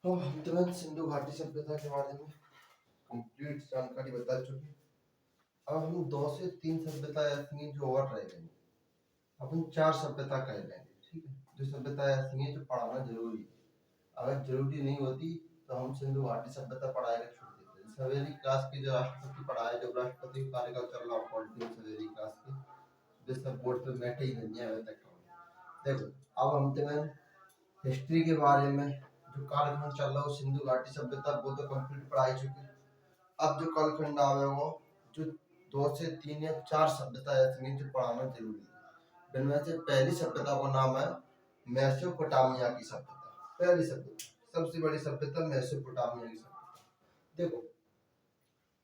हम तुरंत सिंधु घाटी सभ्यता के बारे में कंप्लीट जानकारी बता चुके। अब हम 2 से 3 सभ्यता ऐसी हैं जो और रह गई। अपन 4 सभ्यता कह लेंगे, ठीक है। जो सभ्यता ऐसी हैं जो पढ़ाना जरूरी है, अगर जरूरी नहीं होती तो हम सिंधु घाटी सभ्यता पढ़ाएगा छोड़ देते। सवेरी क्लास के जो राष्ट्रपति पढ़ाए, जो राष्ट्रपति कार्यकाल चल रहा पॉलिटिक्स सवेरी क्लास के, जिस सब बोर्ड पे बैठे ही नहीं है तक। देखो अब हम तुम्हें हिस्ट्री के बारे में जो कालखंड चल रहा है सिंधु घाटी सभ्यता वो तो कंप्लीट पढ़ाई चुकी। अब जो कालखंड आवे वो जो 2 से 3 या 4 सभ्यता ऐसी हैं जो पढ़ाना जरूरी है। जिनमें से पहली सभ्यता का नाम है मेसोपोटामिया की सभ्यता। पहली सभ्यता, सबसे बड़ी सभ्यता मेसोपोटामिया की सभ्यता। देखो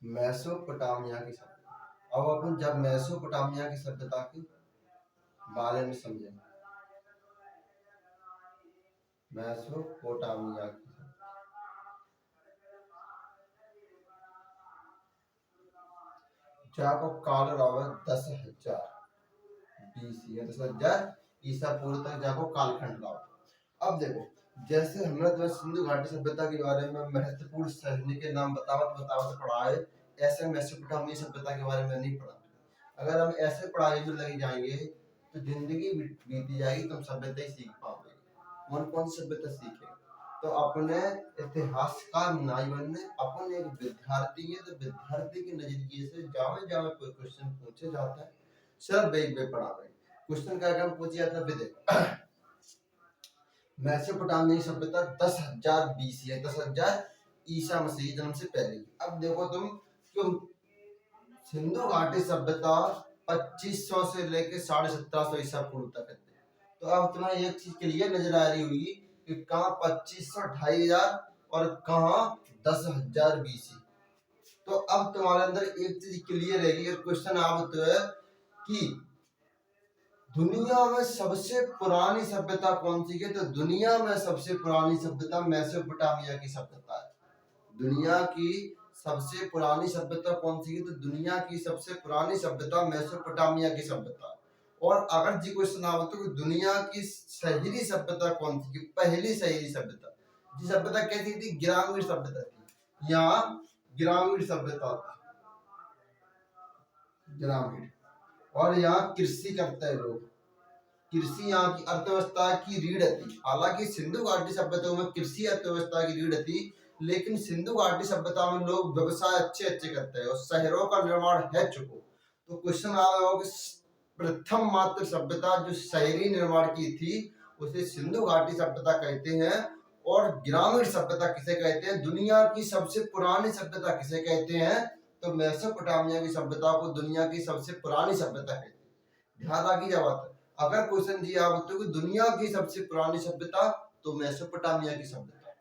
मेसोपोटामिया की सभ्यता, अब अपन जब मेसोपोटामिया की सभ्यता के बारे में समझेंगे। मेसोपोटामिया की जाको काल रहा 10,000 BC है, 10,000 ईसा पूर्व तक जाको कालखंड रहा। अब देखो जैसे हमने तो सिंधु घाटी सभ्यता के बारे में महत्वपूर्ण शहर के नाम बतावत बतावत पढ़ा है, ऐसे मेसोपोटामिया सभ्यता के बारे में नहीं पढ़ा। अगर हम ऐसे पढ़ाई में लगे जाएंगे तो जिंदगी बीती जाएगी, तुम सभ्यता ही सीख पाओगे। कौन कौन सभ्यता सीखे? तो अपने इतिहासकार नहीं बनने, अपन एक विद्यार्थी है तो विद्यार्थी के नजरिए से जावे जावे कोई क्वेश्चन पूछे जाता है, सर बेग बे पढ़ा रहे क्वेश्चन का अगर पूछा जाता है। देखो मेसोपोटामिया सभ्यता 10,000 BC है, 10,000 ईसा मसीह जन्म से पहले। अब देखो तुम क्यों सिंधु घाटी सभ्यता 2500 से लेके 1750 ईसा पूर्व तक है। तो अब तुम्हें एक चीज क्लियर नजर आ रही होगी कि कहाँ 2500 2500 और कहाँ 10,000 BC। तो अब तुम्हारे अंदर एक चीज क्लियर रहेगी, क्वेश्चन आप तो है कि दुनिया में सबसे पुरानी सभ्यता कौन सी है? तो दुनिया में सबसे पुरानी सभ्यता मेसोपोटामिया की सभ्यता है। दुनिया की सबसे पुरानी सभ्यता कौन सी है? तो दुनिया की सबसे पुरानी सभ्यता मेसोपोटामिया की सभ्यता। और अगर जी क्वेश्चन आवे तो दुनिया की शहरी सभ्यता कौन सी? पहली शहरी सभ्यता। जी सभ्यता कैसी थी? ग्रामीण सभ्यता थी। यहाँ ग्रामीण सभ्यता थी, ग्रामीण। और यहाँ कृषि करते हैं लोग, कृषि यहाँ की अर्थव्यवस्था की रीढ़ थी। हालांकि सिंधु घाटी सभ्यता में कृषि अर्थव्यवस्था की रीढ़ थी, लेकिन सिंधु घाटी सभ्यता में लोग व्यवसाय अच्छे अच्छे करते हैं और शहरों का निर्माण है चुको। तो क्वेश्चन आ रहा हो कि प्रथम मात्र सभ्यता जो शहरी निर्माण की थी उसे सिंधु घाटी सभ्यता कहते हैं। और ग्रामीण सभ्यता किसे कहते हैं? दुनिया की सबसे पुरानी सभ्यता किसे कहते हैं? तो मेसोपोटामिया की सभ्यता को दुनिया की सबसे पुरानी सभ्यता कहते हैं। ध्यान रखिए बात, अगर क्वेश्चन जी आप तो दुनिया की सबसे पुरानी सभ्यता तो मेसोपोटामिया की सभ्यता।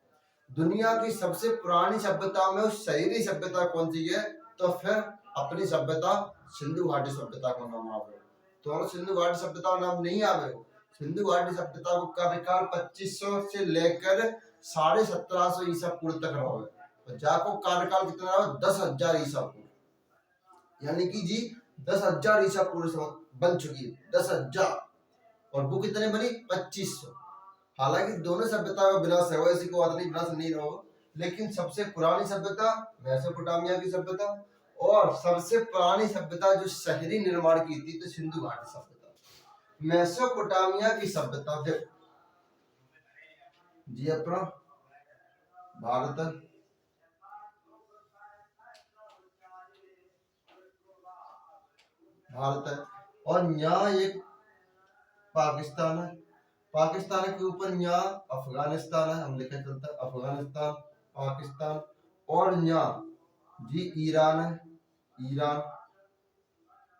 दुनिया की सबसे पुरानी सभ्यता में शहरी सभ्यता कौन सी है? तो फिर अपनी सभ्यता सिंधु घाटी सभ्यता का नाम आवे। तो सिंधु घाटी सभ्यता का नाम नहीं आवे। सिंधु घाटी सभ्यता को कार्यकाल 2500 से लेकर 1750 ईसा पूर्व तक रहा है। तो जाको कार्यकाल कितना रहा? 10,000 ईसा पूर्व, यानी कि जी 10,000 ईसा पूर्व बन चुकी है। 10,000 और वो कितने बनी? 2500। हालांकि दोनों सभ्यता का विनाश है, ऐसी कोई बात नहीं, विनाश नहीं रहा, लेकिन सबसे पुरानी सभ्यता मेसोपोटामिया की सभ्यता और सबसे पुरानी सभ्यता जो शहरी निर्माण की थी तो सिंधु घाटी सभ्यता। मेसोपोटामिया की सभ्यता देखो जी अपना भारत, भारत है और यहाँ एक पाकिस्तान है। पाकिस्तान के ऊपर यहाँ अफगानिस्तान है, हम लिखे चलता है अफगानिस्तान, पाकिस्तान। और यहाँ जी ईरान है, ईरान।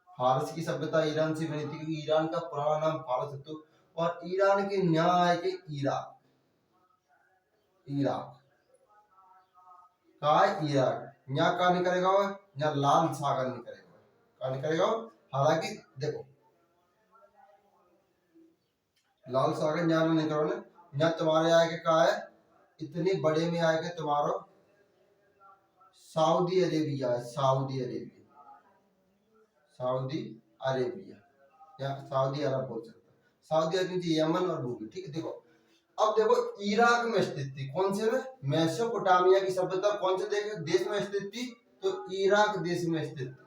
फारस की सभ्यता ईरान से बनी थी क्योंकि ईरान का पुराना नाम फारस है। तो और ईरान के यहाँ आए के इराक, इराक का इराक। यहाँ का निकलेगा, यहाँ लाल सागर निकलेगा, का निकलेगा। हालांकि देखो लाल सागर यहाँ नहीं करो ना, यहाँ तुम्हारे आगे का है, इतने बड़े में आएगा तुम्हारा सऊदी अरेबिया है, सऊदी अरेबिया, सऊदी अरेबिया या सऊदी अरब बोल सकते हैं। सऊदी अरब नीचे यमन और लूबी, ठीक है। देखो अब देखो इराक में स्थित थी, कौन से में, मेसोपोटामिया की सभ्यता कौन से देश में स्थित थी, तो इराक देश में स्थित थी।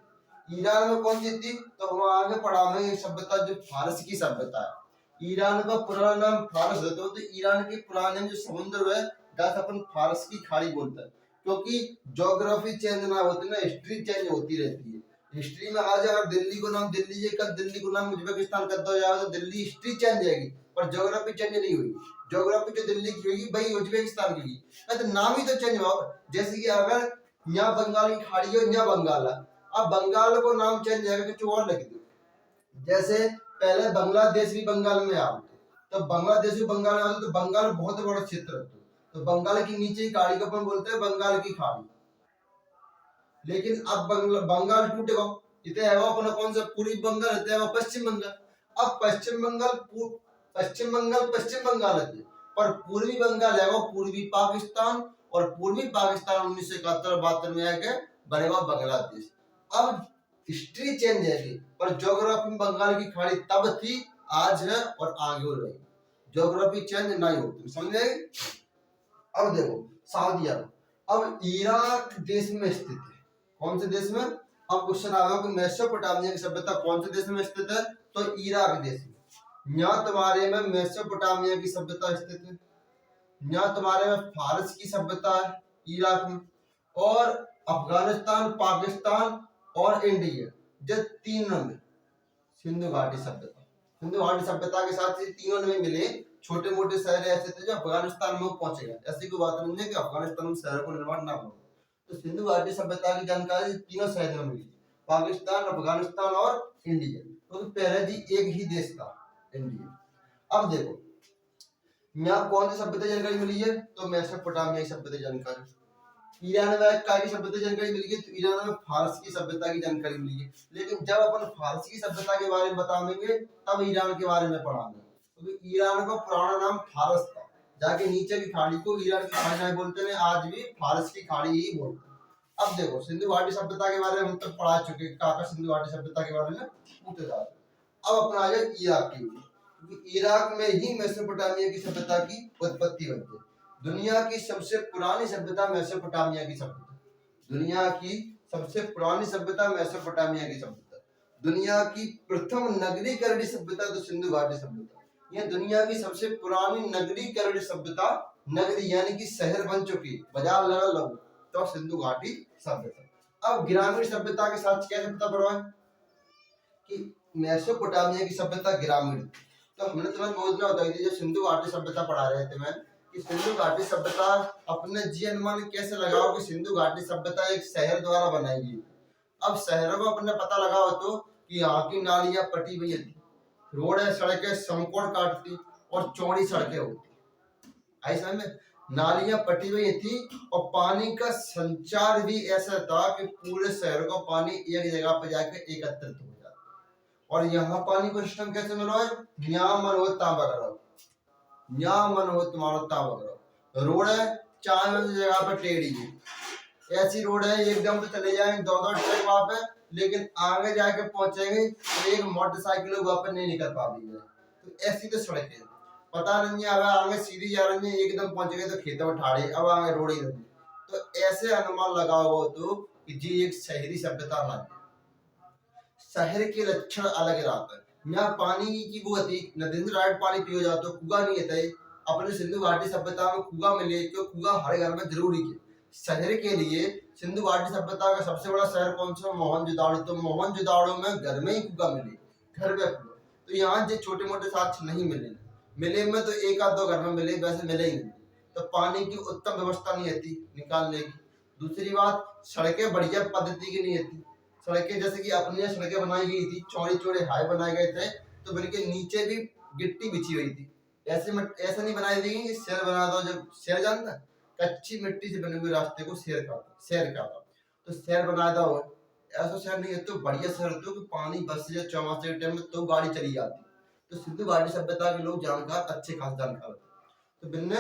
ईरान में कौन सी थी, तो हम आगे पढ़ाएंगे सभ्यता जो फारस की सभ्यता है। ईरान का पुराना नाम फारस है, तो ईरान के पुराने जो समुद्र है जैसे अपन फारस की खाड़ी बोलते हैं, क्योंकि ज्योग्राफी चेंज ना होती ना, हिस्ट्री चेंज होती रहती है। हिस्ट्री में आज अगर दिल्ली को नाम दिल्ली है, कल दिल्ली को नाम उज्बेकिस्तान कर दो जाएगा तो दिल्ली हिस्ट्री चेंज जाएगी, पर ज्योग्राफी चेंज नहीं हुई। ज्योग्राफी जो दिल्ली की होगी भाई उज्बेकिस्तान की होगी, तो नाम ही तो चेंज हुआ। जैसे कि अगर यहाँ बंगाल की खाड़ी है, यहाँ बंगाल है, अब बंगाल को नाम चेंज जाएगा कुछ और लिख दो। जैसे पहले बांग्लादेश भी बंगाल में आते, तो बांग्लादेश भी बंगाल में आते, तो बंगाल बहुत बड़ा क्षेत्र है, तो बंगाल के नीचे की खाड़ी को अपन बोलते हैं बंगाल की खाड़ी। लेकिन अब बंगाल टूटेगा, इतने है अपना कौन सा पूर्वी बंगाल रहते हैं पश्चिम बंगाल। अब पश्चिम बंगाल रहते हैं, पर पूर्वी बंगाल है वो पूर्वी पाकिस्तान, और पूर्वी पाकिस्तान 1971-72 में आके बनेगा बांग्लादेश। अब हिस्ट्री चेंज है, पर ज्योग्राफी में बंगाल की खाड़ी तब थी, आज है और आगे हो रही। ज्योग्राफी चेंज नहीं होती, समझे। अब देखो सऊदी अरब अब इराक देश में स्थित है, कौन से देश में। अब क्वेश्चन आ रहा है कि मेसोपोटामिया की सभ्यता कौन से देश में स्थित है, तो इराक देश में। यहाँ तुम्हारे में मेसोपोटामिया की सभ्यता स्थित है, यहाँ तुम्हारे में फारस की सभ्यता है इराक में, और अफगानिस्तान, पाकिस्तान और इंडिया, जो तीनों में सिंधु घाटी सभ्यता। सिंधु घाटी सभ्यता के साथ ही तीनों में मिले छोटे मोटे शहर ऐसे थे जो अफगानिस्तान में पहुंचे गए। ऐसी कोई बात नहीं है कि अफगानिस्तान में शहरों को निर्माण ना हो। तो सिंधु घाटी सभ्यता की जानकारी तीनों शहरों में मिली, पाकिस्तान, अफगानिस्तान और इंडिया। तो पहले जी एक ही देश था इंडिया। अब देखो यहाँ कौन सी सभ्यता जानकारी मिली है, तो मेसोपोटामिया की सभ्यता जानकारी। ईरान में क्या की सभ्यता जानकारी मिली है, तो ईरान में फारस की सभ्यता की जानकारी मिली है। लेकिन जब अपन फारस की सभ्यता के बारे में बताएंगे तब ईरान के बारे में पढ़ाएंगे, क्योंकि ईरान का पुराना नाम फारस था। जाके नीचे की खाड़ी को ईरान की खाड़ी नहीं बोलते हैं, आज भी फारस की खाड़ी ही बोलते हैं। अब देखो सिंधु घाटी सभ्यता के बारे में हम तक पढ़ा चुके, काका सिंधु घाटी सभ्यता के बारे में पूछे जाते हैं। अब अपना आ जाए इराक की, क्योंकि इराक में ही मेसोपोटामिया की सभ्यता की उत्पत्ति होती है। दुनिया की सबसे पुरानी सभ्यता मेसोपोटामिया की सभ्यता, दुनिया की सबसे पुरानी सभ्यता मेसोपोटामिया की सभ्यता। दुनिया की प्रथम नगरीकरण सभ्यता तो सिंधु घाटी सभ्यता। यह दुनिया की सबसे पुरानी नगरीकरण सभ्यता, नगरी यानी कि शहर बन चुकी, बाजार लगा लो, तो सिंधु घाटी सभ्यता। अब ग्रामीण सभ्यता के साथ क्या सभ्यता पढ़ा है कि मेसोपोटामिया की सभ्यता ग्रामीण। तो हमने तुम्हें बोलना होता है जब सिंधु घाटी सभ्यता पढ़ा रहे थे मैं, कि सिंधु घाटी सभ्यता अपने जी अनुमान कैसे लगाओ कि सिंधु घाटी सभ्यता एक शहर द्वारा बनाई गई। अब शहरों को अपने पता लगाओ तो कि यहाँ की नालियां पटी हुई थी, रोड है, सड़कें समकोण काटती और चौड़ी सड़कें होती, ऐसा में नालियां पटी हुई थी, और पानी का संचार भी ऐसा था कि पूरे शहर का पानी एक जगह पे जाके एकत्रित हो जाता। और यहाँ पानी को सिस्टम कैसे मिला है, यहाँ मन हो तांबा करो, यहाँ मन हो तुम्हारा तांबा करो। रोड है, चार जगह पे टेढ़ी है, ऐसी रोड है एकदम तो चले जाएंगे 2-2 ट्रक वहां पे, लेकिन आगे जाके पहुंचेंगे तो एक मोटरसाइकिल वहां पे नहीं निकल पाती है। तो ऐसी तो सड़क है, पता नहीं है, अब आगे सीधी जा रही है, एकदम पहुंच गए तो खेतों में ठाड़े, अब आगे रोड ही नहीं। तो ऐसे अनुमान लगाओ तो कि जी एक शहरी सभ्यता ना, शहर के लक्षण अलग रहता है। यहाँ पानी की वो थी, नदी से डायरेक्ट पानी पियो जाता तो कुआ नहीं है। अपने सिंधु घाटी सभ्यता में कुआ मिले, क्यों कुआ हर घर में जरूरी है शहर के लिए। सिंधु घाटी सभ्यता का सबसे बड़ा शहर कौन सा, मोहनजोदाड़ो। तो मोहनजोदाड़ो में घर में ही कुआ मिले, घर में कुआ। तो यहाँ जो छोटे मोटे साक्ष्य नहीं मिले, मिले में तो एक आध दो घर में मिले, वैसे मिले ही नहीं। तो पानी की उत्तम व्यवस्था नहीं रहती निकालने की। दूसरी बात, सड़कें बढ़िया पद्धति की नहीं रहती। सड़कें जैसे कि अपनी सड़कें बनाई गई थी, चौड़े चौड़े हाई बनाए गए थे, तो उनके नीचे भी गिट्टी बिछी हुई थी। ऐसे नहीं बनाई थी कि शेर बना दो, जब शेर जानता कच्ची मिट्टी से बने हुए रास्ते को शेर कहता, तो शेर बनाया था। ऐसा शहर नहीं है तो बढ़िया शहर तो कि पानी बस से 64 के टाइम में तो गाड़ी चली जाती। तो सिंधु घाटी सभ्यता के लोग जानकार, अच्छे खास जानकार, तो बिन्ने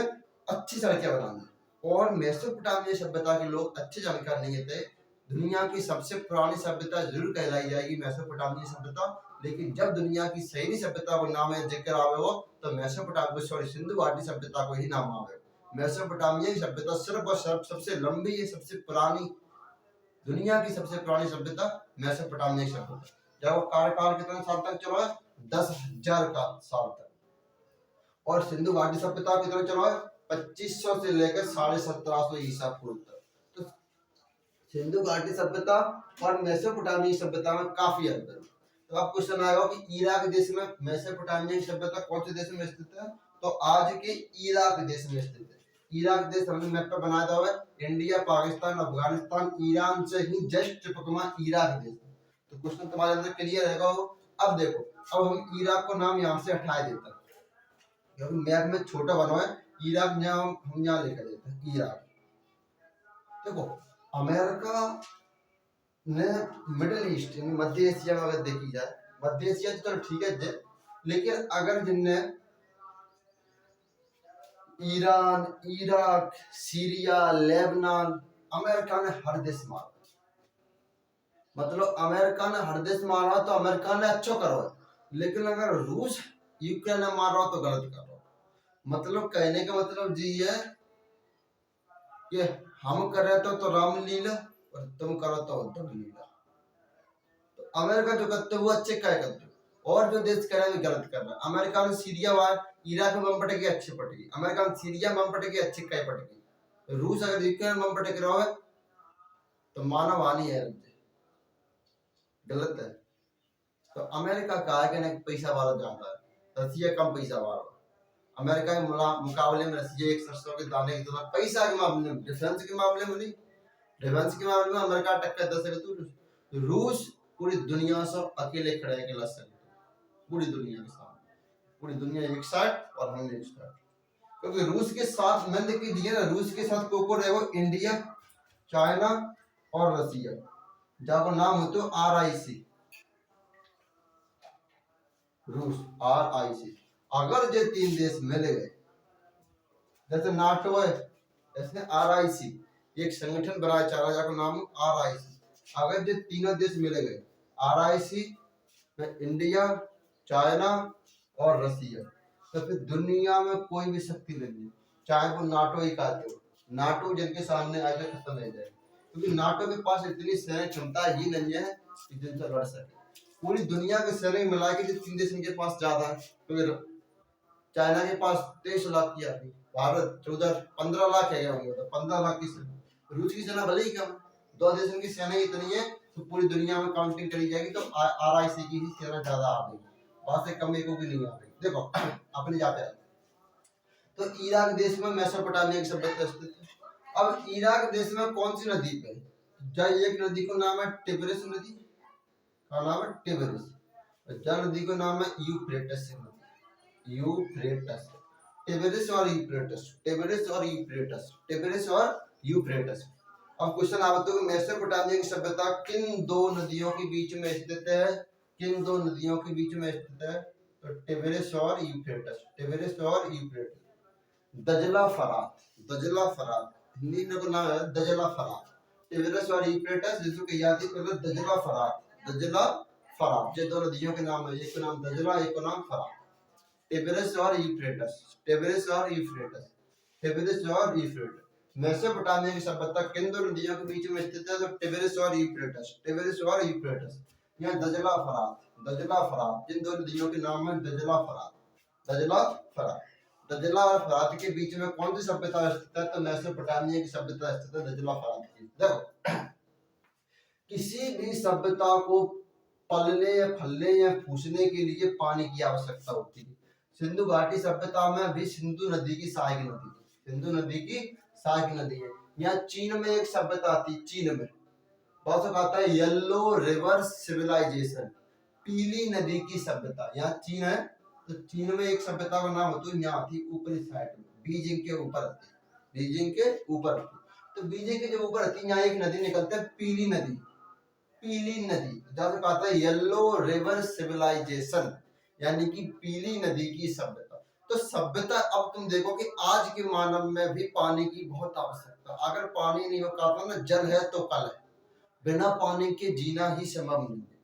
अच्छी सड़कें बनानी। और मेसोपोटामिया सभ्यता के लोग अच्छे जानकार नहीं थे। दुनिया की सबसे पुरानी सभ्यता जरूर कहलाई जाएगी मेसोपोटामिया सभ्यता, लेकिन जब दुनिया की सही सभ्यता को नाम या जिक्र आवे हो तो मेसोपोटामिया सॉरी सिंधु घाटी सभ्यता को ही नाम आवे। मेसोपोटामिया की सभ्यता सिर्फ और सिर्फ सबसे लंबी है, सबसे पुरानी, दुनिया की सबसे पुरानी सभ्यता मेसोपोटामिया की सभ्यता। जब वो कार्यकाल कितने साल तक चला है? 10,000 का साल तक। और सिंधु घाटी सभ्यता कितना चला है? 2500 से लेकर 1750 ईसा पूर्व तक। तो सिंधु घाटी सभ्यता और मेसोपोटामिया सभ्यता में काफी अंतर है। तो अब क्वेश्चन आएगा कि इराक देश में मेसोपोटामिया सभ्यता कौन से देश में स्थित है? तो आज के इराक देश में स्थित है। इराक देश हमने मैप पे बनाया था है, इंडिया, पाकिस्तान, अफगानिस्तान, ईरान से ही जस्ट पकमा इराक देश। तो क्वेश्चन तुम्हारे अंदर क्लियर रहेगा। अब देखो, अब हम इराक को नाम यहाँ से हटा देते हैं क्योंकि मैप में छोटा बना है, इराक हम यहाँ लेकर देते हैं इराक। देखो अमेरिका ने मिडिल ईस्ट यानी मध्य एशिया में अगर देखी जाए, मध्य एशिया तो ठीक है, लेकिन अगर जिनने Iran, Iraq, Syria, Lebanon, America ने हर देश मारा। मतलब अमेरिका ने हर देश मारा तो अमेरिका ने अच्छा करो, लेकिन अगर रूस यूक्रेन ने मार रहा तो गलत कर रहा। मतलब कहने का मतलब जी है कि हम कर रहे तो रामलीला और तुम करो तो लीला। तो अमेरिका जो करते वो अच्छे क्या करते, और जो देश कर रहे हैं गलत कर रहा है। अमेरिका ने सीरिया वार इराक में बम पटेगी अच्छी पटेगी, अमेरिका में सीरिया में बम पटेगी अच्छी क्या पटेगी। रूस अगर यूक्रेन में बम पटेग रहा है तो मानव हानि है, गलत है। तो अमेरिका कहा है कि पैसा वाला ज्यादा है, रसिया कम पैसा वाला। अमेरिका के मुकाबले में रसिया एक सरसों के दाने की तरह पैसा के मामले में, डिफेंस के मामले में नहीं, डिफेंस के मामले में अमेरिका टक्कर दे सकते। तो रूस पूरी दुनिया से अकेले खड़े हैं, अकेला सकते पूरी दुनिया के सामने, पूरी दुनिया एक साइड और हम एक साइड। क्योंकि रूस के साथ मैंने देखी दिया ना, रूस के साथ कोको रहे वो इंडिया, चाइना और रसिया, जहाँ नाम हो तो RIC, रूस RIC। अगर ये तीन देश मिल गए, जैसे नाटो है ऐसे RIC, एक संगठन बनाया चारा जाकर नाम RIC। अगर ये तीनों देश मिल गए RIC में इंडिया, चाइना और रसिया, तो फिर दुनिया में कोई भी शक्ति नहीं है, चाहे वो नाटो ही कहते हो, नाटो जिनके सामने आगे खत्म नहीं जाएगी। क्योंकि नाटो के पास इतनी सैन्य क्षमता ही नहीं है कि जिनसे लड़ सके। पूरी दुनिया के सैनिक मिला के तीन देश के पास ज्यादा है। तो चाइना के पास 23 लाख की आदमी, भारत 15 लाख है, तो 15 लाख की सेना। रूस की सेना भले ही कम, दो देशों की सेना इतनी है तो पूरी दुनिया में काउंटिंग करी जाएगी तो RIC की ही सेना ज्यादा आ गई, वहां से कम एको की नहीं आ गई। देखो अपने जाते हैं तो इराक देश में मेसोपोटामिया की सभ्यता स्थित है। अब इराक देश में कौन सी नदी पे जय, एक नदी को नाम है टिग्रिस नदी, का नाम है टिग्रिस, जल नदी को नाम है यूफ्रेटस नदी, यूफ्रेटस, टिग्रिस और यूफ्रेटस, टिग्रिस और यूफ्रेटस, टिग्रिस और यूफ्रेटस। अब क्वेश्चन आता है मेसोपोटामिया की सभ्यता किन दो नदियों के बीच में स्थित है? किन दो नदियों के बीच में स्थित है? तो टिग्रिस और यूफ्रेटस, टिग्रिस और यूफ्रेटस। दजला फरात, दजला फरात हिंदी में को नाम है दजला फरात, टिग्रिस और यूफ्रेटस, जिसको कही जाती है दजला फरात, दजला फरात। ये दो नदियों के नाम है, एक का नाम दजला, एक का नाम फरात। टिग्रिस और यूफ्रेटस, टिग्रिस और यूफ्रेटस, टिग्रिस और यूफ्रेटस। मेसोपोटामिया की सभ्यता किन दो नदियों के बीच में स्थित है? तो टिग्रिस और यूफ्रेटस, टिग्रिस और यूफ्रेटस। यहाँ दजला फरात, दजला फरात, जिन दो नदियों के नाम है दजला फरात, दजला फरात। दजला और फरात के बीच में कौन सी सभ्यता स्थित है? तो मेसोपोटामिया की सभ्यता स्थित है, दजला फरात की। देखो किसी भी सभ्यता को पलने या फलने या फूसने के लिए पानी की आवश्यकता होती है। सिंधु घाटी सभ्यता में भी सिंधु नदी की सहायक नदी है, सिंधु नदी की सहायक नदी है। यहाँ चीन में एक सभ्यता आती है, चीन में बहुत सा कहता है येलो रिवर सिविलाइजेशन, पीली नदी की सभ्यता। यहाँ चीन है तो चीन में एक सभ्यता का नाम होता है, यहाँ थी ऊपरी साइड में, बीजिंग के ऊपर, बीजिंग के ऊपर। तो बीजिंग के जो ऊपर होती है यहाँ एक नदी निकलती है पीली नदी, पीली नदी, जहाँ से कहता है येलो रिवर सिविलाइजेशन, यानी कि पीली नदी की सभ्यता। तो सभ्यता, अब तुम देखो कि आज के मानव में भी पानी की बहुत आवश्यकता। अगर पानी नहीं हो, कहता ना जल है तो कल है, बिना पानी के जीना ही संभव नहीं है।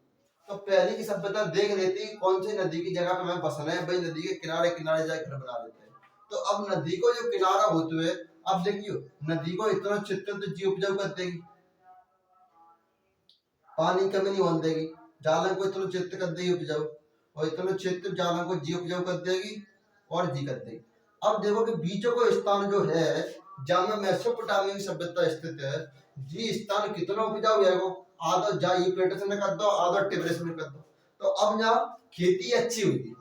तो पहले की सभ्यता देख लेती कौन सी नदी की जगह पे हमें बसना है, भाई नदी के किनारे किनारे जाकर घर बना लेते हैं। तो अब नदी को जो किनारा होते हुए, अब देखियो नदी को इतना चित्र तो जी उपजाऊ कर देगी, पानी कमी नहीं होने देगी, जालन को इतना चित्र कर देगी उपजाऊ, और इतना चित्र जालन को जी उपजाऊ कर देगी और जी कर देगी। अब देखो कि बीचों को स्थान जो है जहाँ मेसोपोटामिया की सभ्यता स्थित है, जी स्थान कितना उपजाऊ है वो, आधा जा यूफ्रेटिस में कर दो, आधा टिग्रिस में कर दो। तो अब यहाँ खेती अच्छी हुई,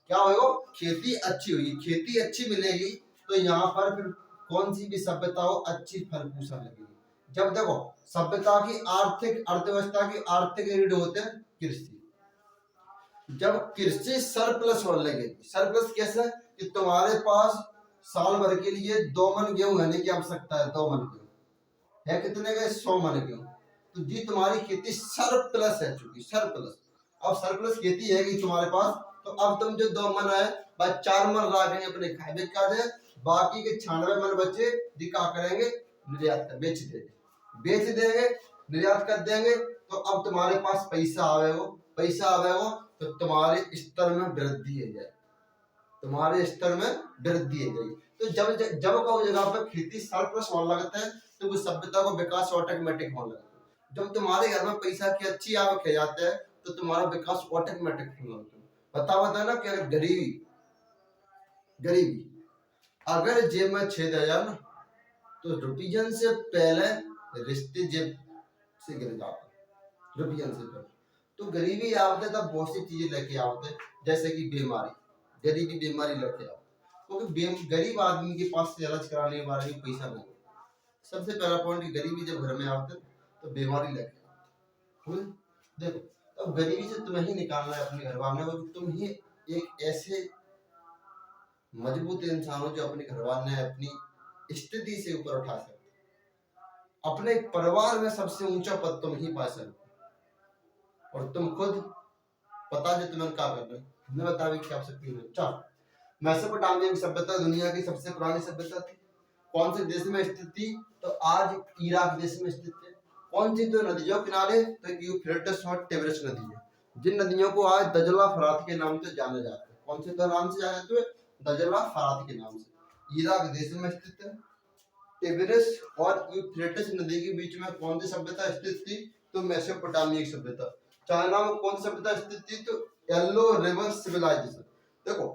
क्या होगा, खेती अच्छी हुई, खेती अच्छी मिलेगी तो यहाँ पर फिर कौन सी भी सभ्यता हो अच्छी फल फूसा लगेगी। जब देखो सभ्यता की आर्थिक अर्थव्यवस्था की आर्थिक रीढ़ होते हैं कृषि, जब कृषि सरप्लस होने लगेगी, सरप्लस कैसे कि तुम्हारे पास साल भर के लिए 2 मन गेहूं लेने की आवश्यकता है, 2 मन गेहूं है, कितने का 100 मन गेहूं, तो जी तुम्हारी खेती सरप्लस है, चूंकि सरप्लस, अब सरप्लस खेती है कि तुम्हारे पास, तो अब तुम जो 2 मन है बस 4 मन रखेंगे अपने खाए का दे, बाकी के 96 मन बच्चे दिखा करेंगे निर्यात कर बेच देंगे निर्यात कर देंगे। तो अब तुम्हारे पास पैसा आवेगा तो तुम्हारे स्तर में वृद्धि है जाए, तुम्हारे स्तर में वृद्धि है जाएगी। तो जब जब का वो जगह पर खेती सरप्लस होने लगता है तो वो सभ्यता को विकास ऑटोमेटिक होने लगता है। जब तुम्हारे घर में पैसा की अच्छी आवक है जाता है तो तुम्हारा विकास ऑटोमेटिक होने लगता है। बता ना कि अगर गरीबी अगर जेब में छेद आ जाए ना तो रुपीजन से पहले रिश्ते जेब से गिर जाता, रुपीजन से पहले। तो गरीबी आवते तब बहुत सी चीजें लेके आवते, जैसे कि बीमारी, गरीबी बीमारी लेके आओ, क्योंकि गरीब आदमी के पास से इलाज कराने के बारे में पैसा नहीं। सबसे पहला पॉइंट, गरीबी जब घर में आते तो बीमारी लेके आओ। देखो अब गरीबी से तुम्हें ही निकालना है अपने घर वाले को, तुम ही एक ऐसे मजबूत इंसान हो जो अपने घर वाले अपनी स्थिति से ऊपर उठा सकते, अपने परिवार में सबसे ऊंचा पद तुम ही पा सकते, और तुम खुद पता जो तुम्हें क्या करना है, हमें बता भी क्या सकती है। चल, मेसोपोटामिया की सभ्यता दुनिया की सबसे पुरानी सभ्यता थी। कौन से देश में स्थित थी, तो आज इराक देश में स्थित है। कौन सी दो नदियों किनारे, तो यूफ्रेटिस और टिग्रिस नदी है, जिन नदियों को आज दजला फरात के नाम से जाना जाता है। कौन से दो नाम से जाना जाते हैं, दजला फरात के नाम से, इराक देश में स्थित है। टिग्रिस और यूफ्रेटिस नदी के बीच में कौन सी सभ्यता स्थित थी, तो मेसोपोटामिया की सभ्यता। चाइना में कौन सी सभ्यता स्थित थी, तो येलो रिवर सिविलाइजेशन। देखो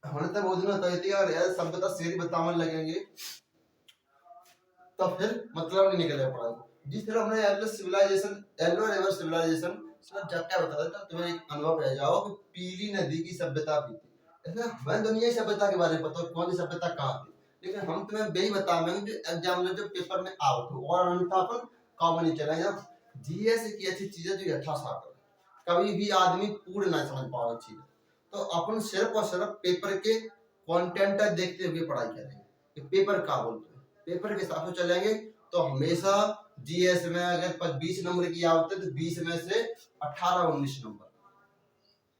हमने तो बहुत दिन बताई थी, और यार सभ्यता सीरी बतावन लगेंगे तो फिर मतलब नहीं निकलेगा पढ़ाई को। जिस तरह हमने येलो रिवर सिविलाइजेशन जब क्या बता देता तुम्हें एक अनुभव रह जाओ कि पीली नदी की सभ्यता भी थी। ऐसा हमें दुनिया की सभ्यता के बारे में पता कौन सी सभ्यता कहाँ थी, लेकिन हम तुम्हें वही बताएंगे जो एग्जाम में जो पेपर में आओ तो, और अन्यथा अपन काम नहीं चलेगा। जीएस की ऐसी चीजें जो यथाशास्त्र कभी भी आदमी पूर्ण ना समझ पा रहा चीज, तो अपन सिर्फ और सिर्फ पेपर के कंटेंट देखते हुए पढ़ाई करेंगे कि पेपर क्या बोलते हैं, पेपर के हिसाब से चलेंगे। तो हमेशा जीएस में अगर 20 नंबर की आवत है तो 20 में से 18-19 नंबर।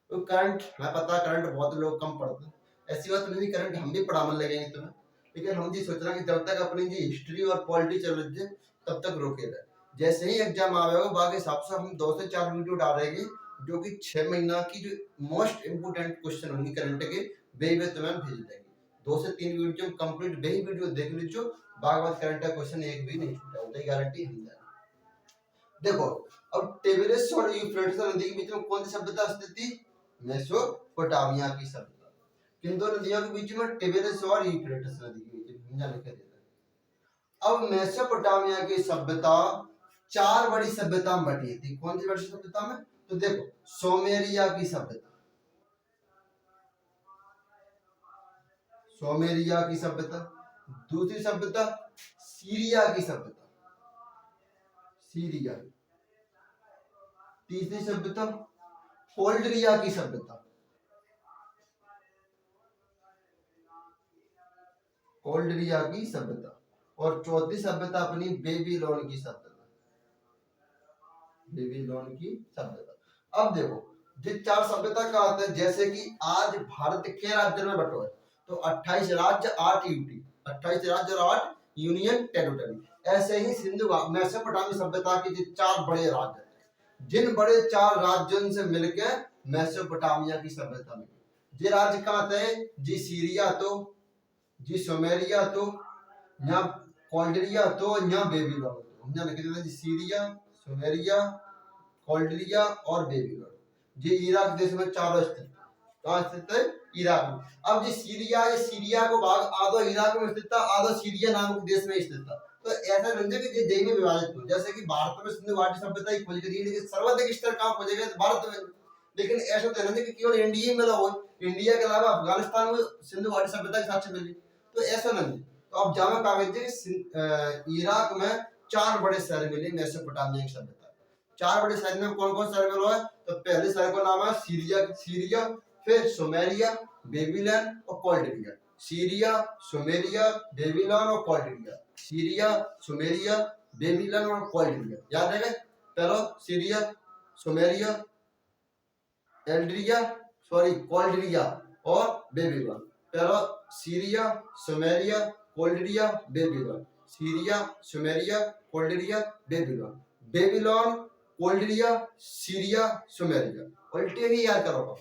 तो करंट मैं पता करंट बहुत लोग कम पढ़ते हैं, ऐसी बात नहीं, करंट हम भी पढ़ाने लगेंगे तुम्हें, लेकिन हम जी सोच रहे हैं कि जब तक अपनी जी हिस्ट्री और पॉलिटी चल रही है तब तक रोके रहे। जैसे ही एग्जाम आवेगा बाकी हिसाब से हम 2 से 4 वीडियो डालेंगे जो कि 6 महीना की जो मोस्ट इंपोर्टेंट क्वेश्चन होंगे करंट के, वे तुम्हें भेज देंगे। 2 से 3 वीडियो कंप्लीट वही वीडियो देख लीजिए, बाकी करंट का क्वेश्चन एक भी नहीं छूटा, उतनी गारंटी हम दे। देखो अब टिग्रिस और यूफ्रेटिस नदी के बीच में कौन सी सभ्यता स्थित थी, मेसोपोटामिया की सभ्यता। किन दो नदियों के बीच में, टिग्रिस और यूफ्रेटिस नदी के बीच में लिखे देते हैं। अब मेसोपोटामिया की सभ्यता 4 बड़ी सभ्यता में बटी थी। कौन सी बड़ी सभ्यता में, तो देखो सोमेरिया की सभ्यता, सोमेरिया की सभ्यता। दूसरी सभ्यता सीरिया की सभ्यता, सीरिया। तीसरी सभ्यता फोल्डरिया की सभ्यता, फोल्डरिया की सभ्यता। और चौथी सभ्यता अपनी बेबीलोन की सभ्यता, बेबीलोन की सभ्यता। अब देखो ये 4 सभ्यता का आते हैं, जैसे कि आज भारत के राज्य में बटो है तो 28 राज्य 8 यूटी, 28 राज्य और 8 यूनियन टेरिटरी। ऐसे ही सिंधु मेसोपोटामिया सभ्यता के 4 बड़े राज्य थे, जिन बड़े चार राज्यों से मिलकर मेसोपोटामिया की सभ्यता मिली। ये राज्य कहाँ थे? जी सीरिया तो, जी सुमेरिया तो, यहाँ कॉल्डरिया तो, यहाँ बेबीलोन तो। हमने लिख दिया जी सीरिया, सुमेरिया, कॉल्डरिया और बेबीलोन। ये इराक देश में चारों स्थित। कहाँ स्थित है? इराक में। अब जो सीरिया, ये सीरिया को भाग आधा इराक में स्थित था, आधा सीरिया नामक देश में स्थित था। तो ऐसा समझे कि ये देश में विभाजित हो, जैसे कि भारत में सिंधु घाटी सभ्यता ही खोज गई, लेकिन सर्वाधिक स्तर कहाँ खोजे गए? भारत में। लेकिन ऐसा तो नहीं कि केवल इंडिया में हो, इंडिया के अलावा अफगानिस्तान में सिंधु घाटी सभ्यता के साक्ष्य मिली, तो ऐसा नहीं। तो अब जामा कागज इराक में चार बड़े शहर मिले मेसोपोटामिया की सभ्यता। चार बड़े शहर में कौन कौन शहर मिला है? तो पहले शहर का नाम है सीरिया, फिर सुमेरिया, बेबीलोन और कॉल्डरिया। सीरिया, सुमेरिया, बेबीलोन और कॉल्डरिया। सीरिया, सुमेरिया, बेबीलोन और कॉल्डरिया। याद है? पहला सीरिया, सुमेरिया, एल्ड्रिया, सॉरी कॉल्डरिया और बेबीलोन। पहला Syria, Sumeria, Chaldea, Babylon. Syria, Sumeria, Chaldea, Babylon. Babylon, Chaldea, Syria, Sumeria. उल्टे ही याद करो।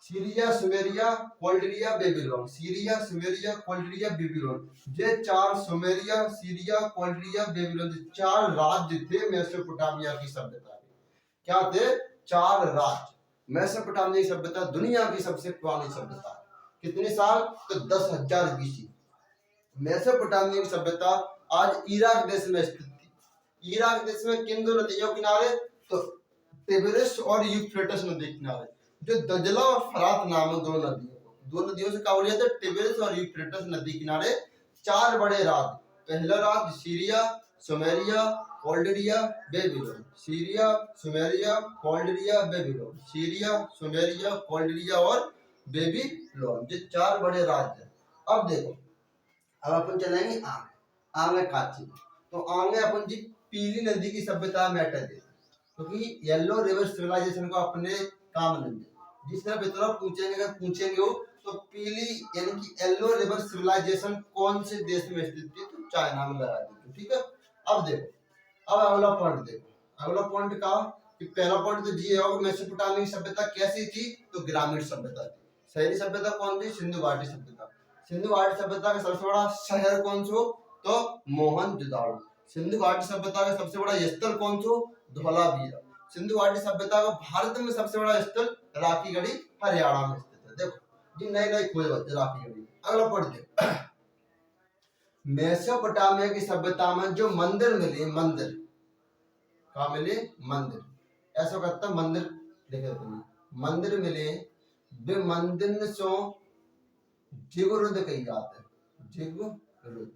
Syria, Sumeria, Chaldea, Babylon. Syria, Sumeria, Chaldea, Babylon. ये चार सुमेरिया, सीरिया, कॉल्डरिया, बेबीलोन चार राज्य थे मेसोपोटामिया की सभ्यता के। क्या थे? चार राज्य। मेसोपोटामिया की सभ्यता दुनिया की सबसे पुरानी सभ्यता है। कितने साल? तो 10,000 बीसी। मेसोपोटामिया की सभ्यता आज इराक देश में स्थित थी। इराक देश में किन दो नदियों किनारे? तो टिग्रिस और यूफ्रेटिस नदी किनारे। जो दजला और फरात नामक दो नदियों से क्या बोला जाता है? टिग्रिस और यूफ्रेटिस नदी किनारे चार बड़े राज्य। पहला राज्य Syria, Sumeria, Chaldea, Babylon. Syria, Sumeria, Chaldea, Babylon. Syria, Sumeria, Chaldea और बेबीलोन। ये चार बड़े राज्य हैं। अब देखो, अब अपन चलेंगे आगे काची। तो आगे अपन जी पीली नदी की सभ्यता में हटा देते, क्योंकि येलो रिवर सिविलाइजेशन को अपने काम नहीं है। जिस तरह बेतरा पूछेंगे, अगर पूछेंगे हो तो पीली यानी कि येलो रिवर सिविलाइजेशन कौन से देश में स्थित थी? तो चाइना में लगा दीजिए। ठीक है। अब देखो, अब अगला पॉइंट देखो। अगला पॉइंट का कि पहला पॉइंट तो ये होगा, मेसोपोटामिया की सभ्यता कैसी थी? तो ग्रामीण सभ्यता थी। शहरी सभ्यता कौन थी? सिंधु घाटी सभ्यता। सिंधु घाटी सभ्यता का सबसे बड़ा शहर कौन सा? तो मोहनजोदाड़ो। सिंधु घाटी सभ्यता का सबसे बड़ा स्थल कौन सा? धौलावीरा। सिंधु घाटी सभ्यता का भारत में सबसे बड़ा स्थल राखीगढ़ी, हरियाणा में स्थित है। देखो जी, नई नई खोज होती है राखीगढ़ी। अगला पॉइंट देखो, मेसोपोटामिया की सभ्यता में जो मंदिर मिले, मंदिर कहाँ मिले? मंदिर। ऐसा करता मंदिर देखे तुमने, मंदिर मिले, वे मंदिर सो जिगुरुद कही जाते हैं। जिगुरुद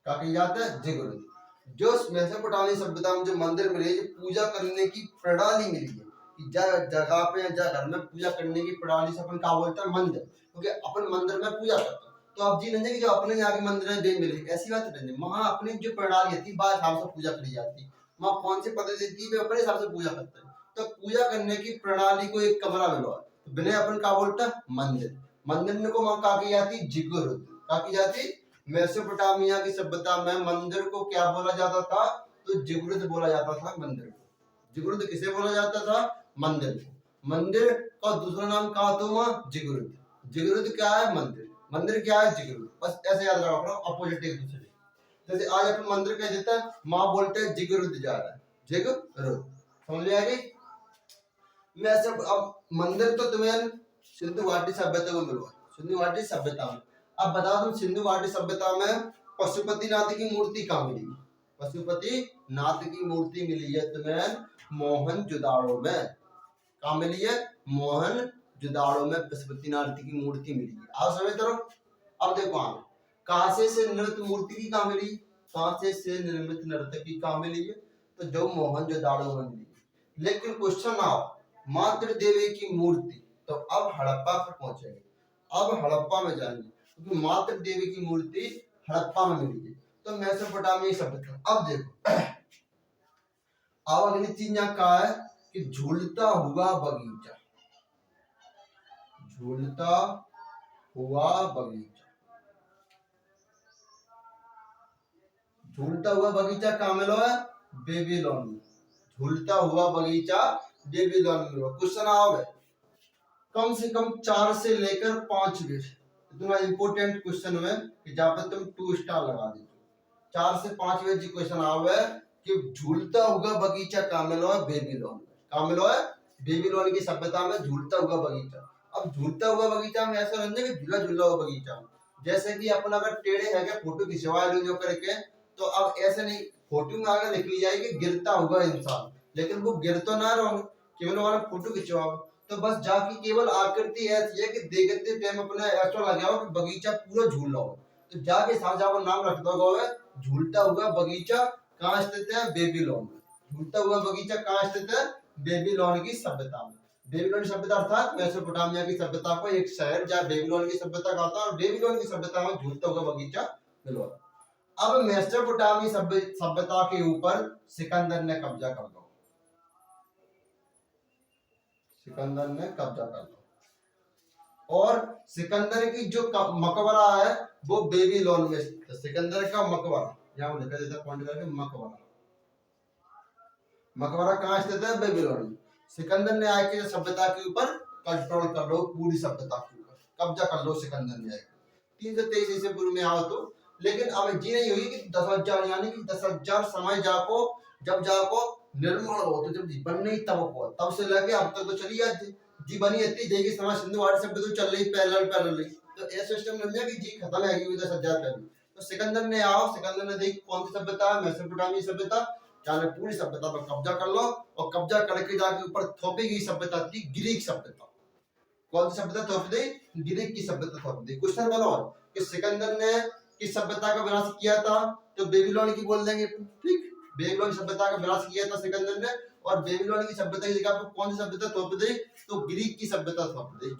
क्या कही जाता है? जिगुरुद। जो मेसोपोटामिया सभ्यता में जो मंदिर मिले, जो पूजा करने की प्रणाली मिली है कि जगह पे या घर में पूजा करने की प्रणाली से अपन क्या बोलते हैं? मंदिर। क्योंकि अपन मंदिर में पूजा करते हैं। तो अब जी नहीं कि जो अपने यहाँ के मंदिर में दे मिले, ऐसी बात नहीं। वहां अपनी जो प्रणाली थी, बात हिसाब से पूजा करी जाती। वहां कौन सी पद्धति थी? वे अपने हिसाब से पूजा करते हैं। तो पूजा करने की प्रणाली को एक कमरा मिला, तो बिना अपन क्या बोलता है? मंदिर। मंदिर को वहां क्या की जाती? जिगुरुद। क्या की जाती? मेसोपोटामिया की सभ्यता में मंदिर को क्या बोला जाता था? तो जिगुरुद बोला जाता था मंदिर को। जिगुरुद किसे बोला जाता था? मंदिर को। मंदिर का दूसरा नाम क्या होता है? जिगुरुद। जिगुरुद क्या है? मंदिर। मंदिर क्या है? जिगुरुद। बस ऐसे याद रखो, अपोजिट एक दूसरे। जैसे आज अपन मंदिर कह देता है, माँ बोलते हैं जिगुरुद जा रहा है। जिगुरुद समझ में आ गई? मैं सब अब मंदिर तो तुम्हें सिंधु घाटी सभ्यता में मिला, सिंधु घाटी सभ्यता में। अब बताओ तुम, सिंधु घाटी सभ्यता में पशुपतिनाथ की मूर्ति कहाँ मिली? पशुपतिनाथ की मूर्ति मिली है तुम्हें मोहनजोदाड़ो में। कहाँ मिली है? मोहनजोदाड़ो में पशुपतिनाथ की मूर्ति मिली है। आओ समझ करो। अब देखो आगे, कांसे से निर्मित मूर्ति की कहाँ मिली? कांसे से निर्मित नर्तकी कहाँ मिली है? तो जो मोहनजोदाड़ो में मिली है। लेकिन क्वेश्चन आओ, मातृ देवी की मूर्ति, तो अब हड़प्पा पर पहुंचेंगे। अब हड़प्पा में जाएंगे, क्योंकि मातृ देवी की मूर्ति हड़प्पा में मिली है। तो मेसोपोटामिया सभ्यता। अब देखो, अब अगली चीज यहाँ क्या है कि झूलता हुआ बगीचा। झूलता हुआ बगीचा। झूलता हुआ बगीचा कहाँ मिला है? बेबीलोन में। झूलता हुआ बगीचा बेबीलोन में हुआ। क्वेश्चन आओ कम से कम 4 से लेकर 5 मिनट, इतना इंपॉर्टेंट क्वेश्चन है कि जहाँ पे तुम 2 स्टार लगा दो। 4 से 5 मिनट जी क्वेश्चन आओ है कि झूलता हुआ बगीचा कहाँ मिलो है? बेबीलोन में। कहाँ मिलो है? बेबीलोन की सभ्यता में झूलता हुआ बगीचा। अब झूलता हुआ बगीचा में ऐसा रहने कि झूला झूला हुआ बगीचा, जैसे कि अपन अगर टेढ़े है फोटो खिंचवा लो जो करके, तो अब ऐसे नहीं, फोटो में आगे लिख ली जाएगी गिरता हुआ इंसान, लेकिन वो गिर तो ना रहो, केवल वाला फोटो खिंचवाओ। तो बस जाके केवल आकृति ऐसी है कि देखते टाइम अपने ऐसा लगाओ कि बगीचा पूरा झूल रहा हो, तो जाके साझा को नाम रख दो झूलता हुआ बगीचा। कहाँ स्थित है? बेबीलोन में। झूलता हुआ बगीचा कहाँ स्थित है? बेबीलोन की सभ्यता में। बेबीलोन की सभ्यता अर्थात मेसोपोटामिया की सभ्यता को एक शहर जहाँ बेबीलोन की सभ्यता का था, और बेबीलोन की सभ्यता में झूलता हुआ बगीचा मिलो। अब मेसोपोटामी सभ्यता के ऊपर सिकंदर ने कब्जा कर लो। सिकंदर ने कब्जा कर लो, और सिकंदर की जो मकबरा है वो बेबीलोन में स्थित है। सिकंदर का मकबरा यहाँ लिखा देता पॉइंट करके, मकबरा। मकबरा कहाँ स्थित है? बेबीलोन में। सिकंदर ने आके सभ्यता के ऊपर कंट्रोल कर लो, पूरी सभ्यता के ऊपर कब्जा कर लो सिकंदर ने आके 323 ईसा पूर्व में आओ तो। लेकिन अब जी नहीं हुई कि 10,000 यानी कि 10,000 समय जाको, जब जाको निर्माण हो, तो जब बन नहीं तब हो, तब से लेके अब तक तो चली जाती जी बनी इतनी देगी समय सिंधु घाटी सभ्यता तो चल रही पैरेलल। तो ऐसा सिस्टम नहीं है कि जी खत्म है कि 10,000 पहले। तो सिकंदर ने आओ, सिकंदर ने देख कौन सी सभ्यता है? मेसोपोटामी सभ्यता, चाहे पूरी सभ्यता पर कब्जा कर लो, और कब्जा करके जाके ऊपर थोपी गई सभ्यता थी ग्रीक सभ्यता। कौन सी सभ्यता थोप दी? ग्रीक की सभ्यता थोप दी। क्वेश्चन बनाओ कि सिकंदर ने किस सभ्यता का विनाश किया था? तो बेबीलोन की बोल देंगे, ठीक। बेबीलोन सभ्यता का विनाश किया था सिकंदर ने, और बेबीलोन की सभ्यता की जगह पर कौन सी सभ्यता थोप दी? तो ग्रीक की सभ्यता थोप दी।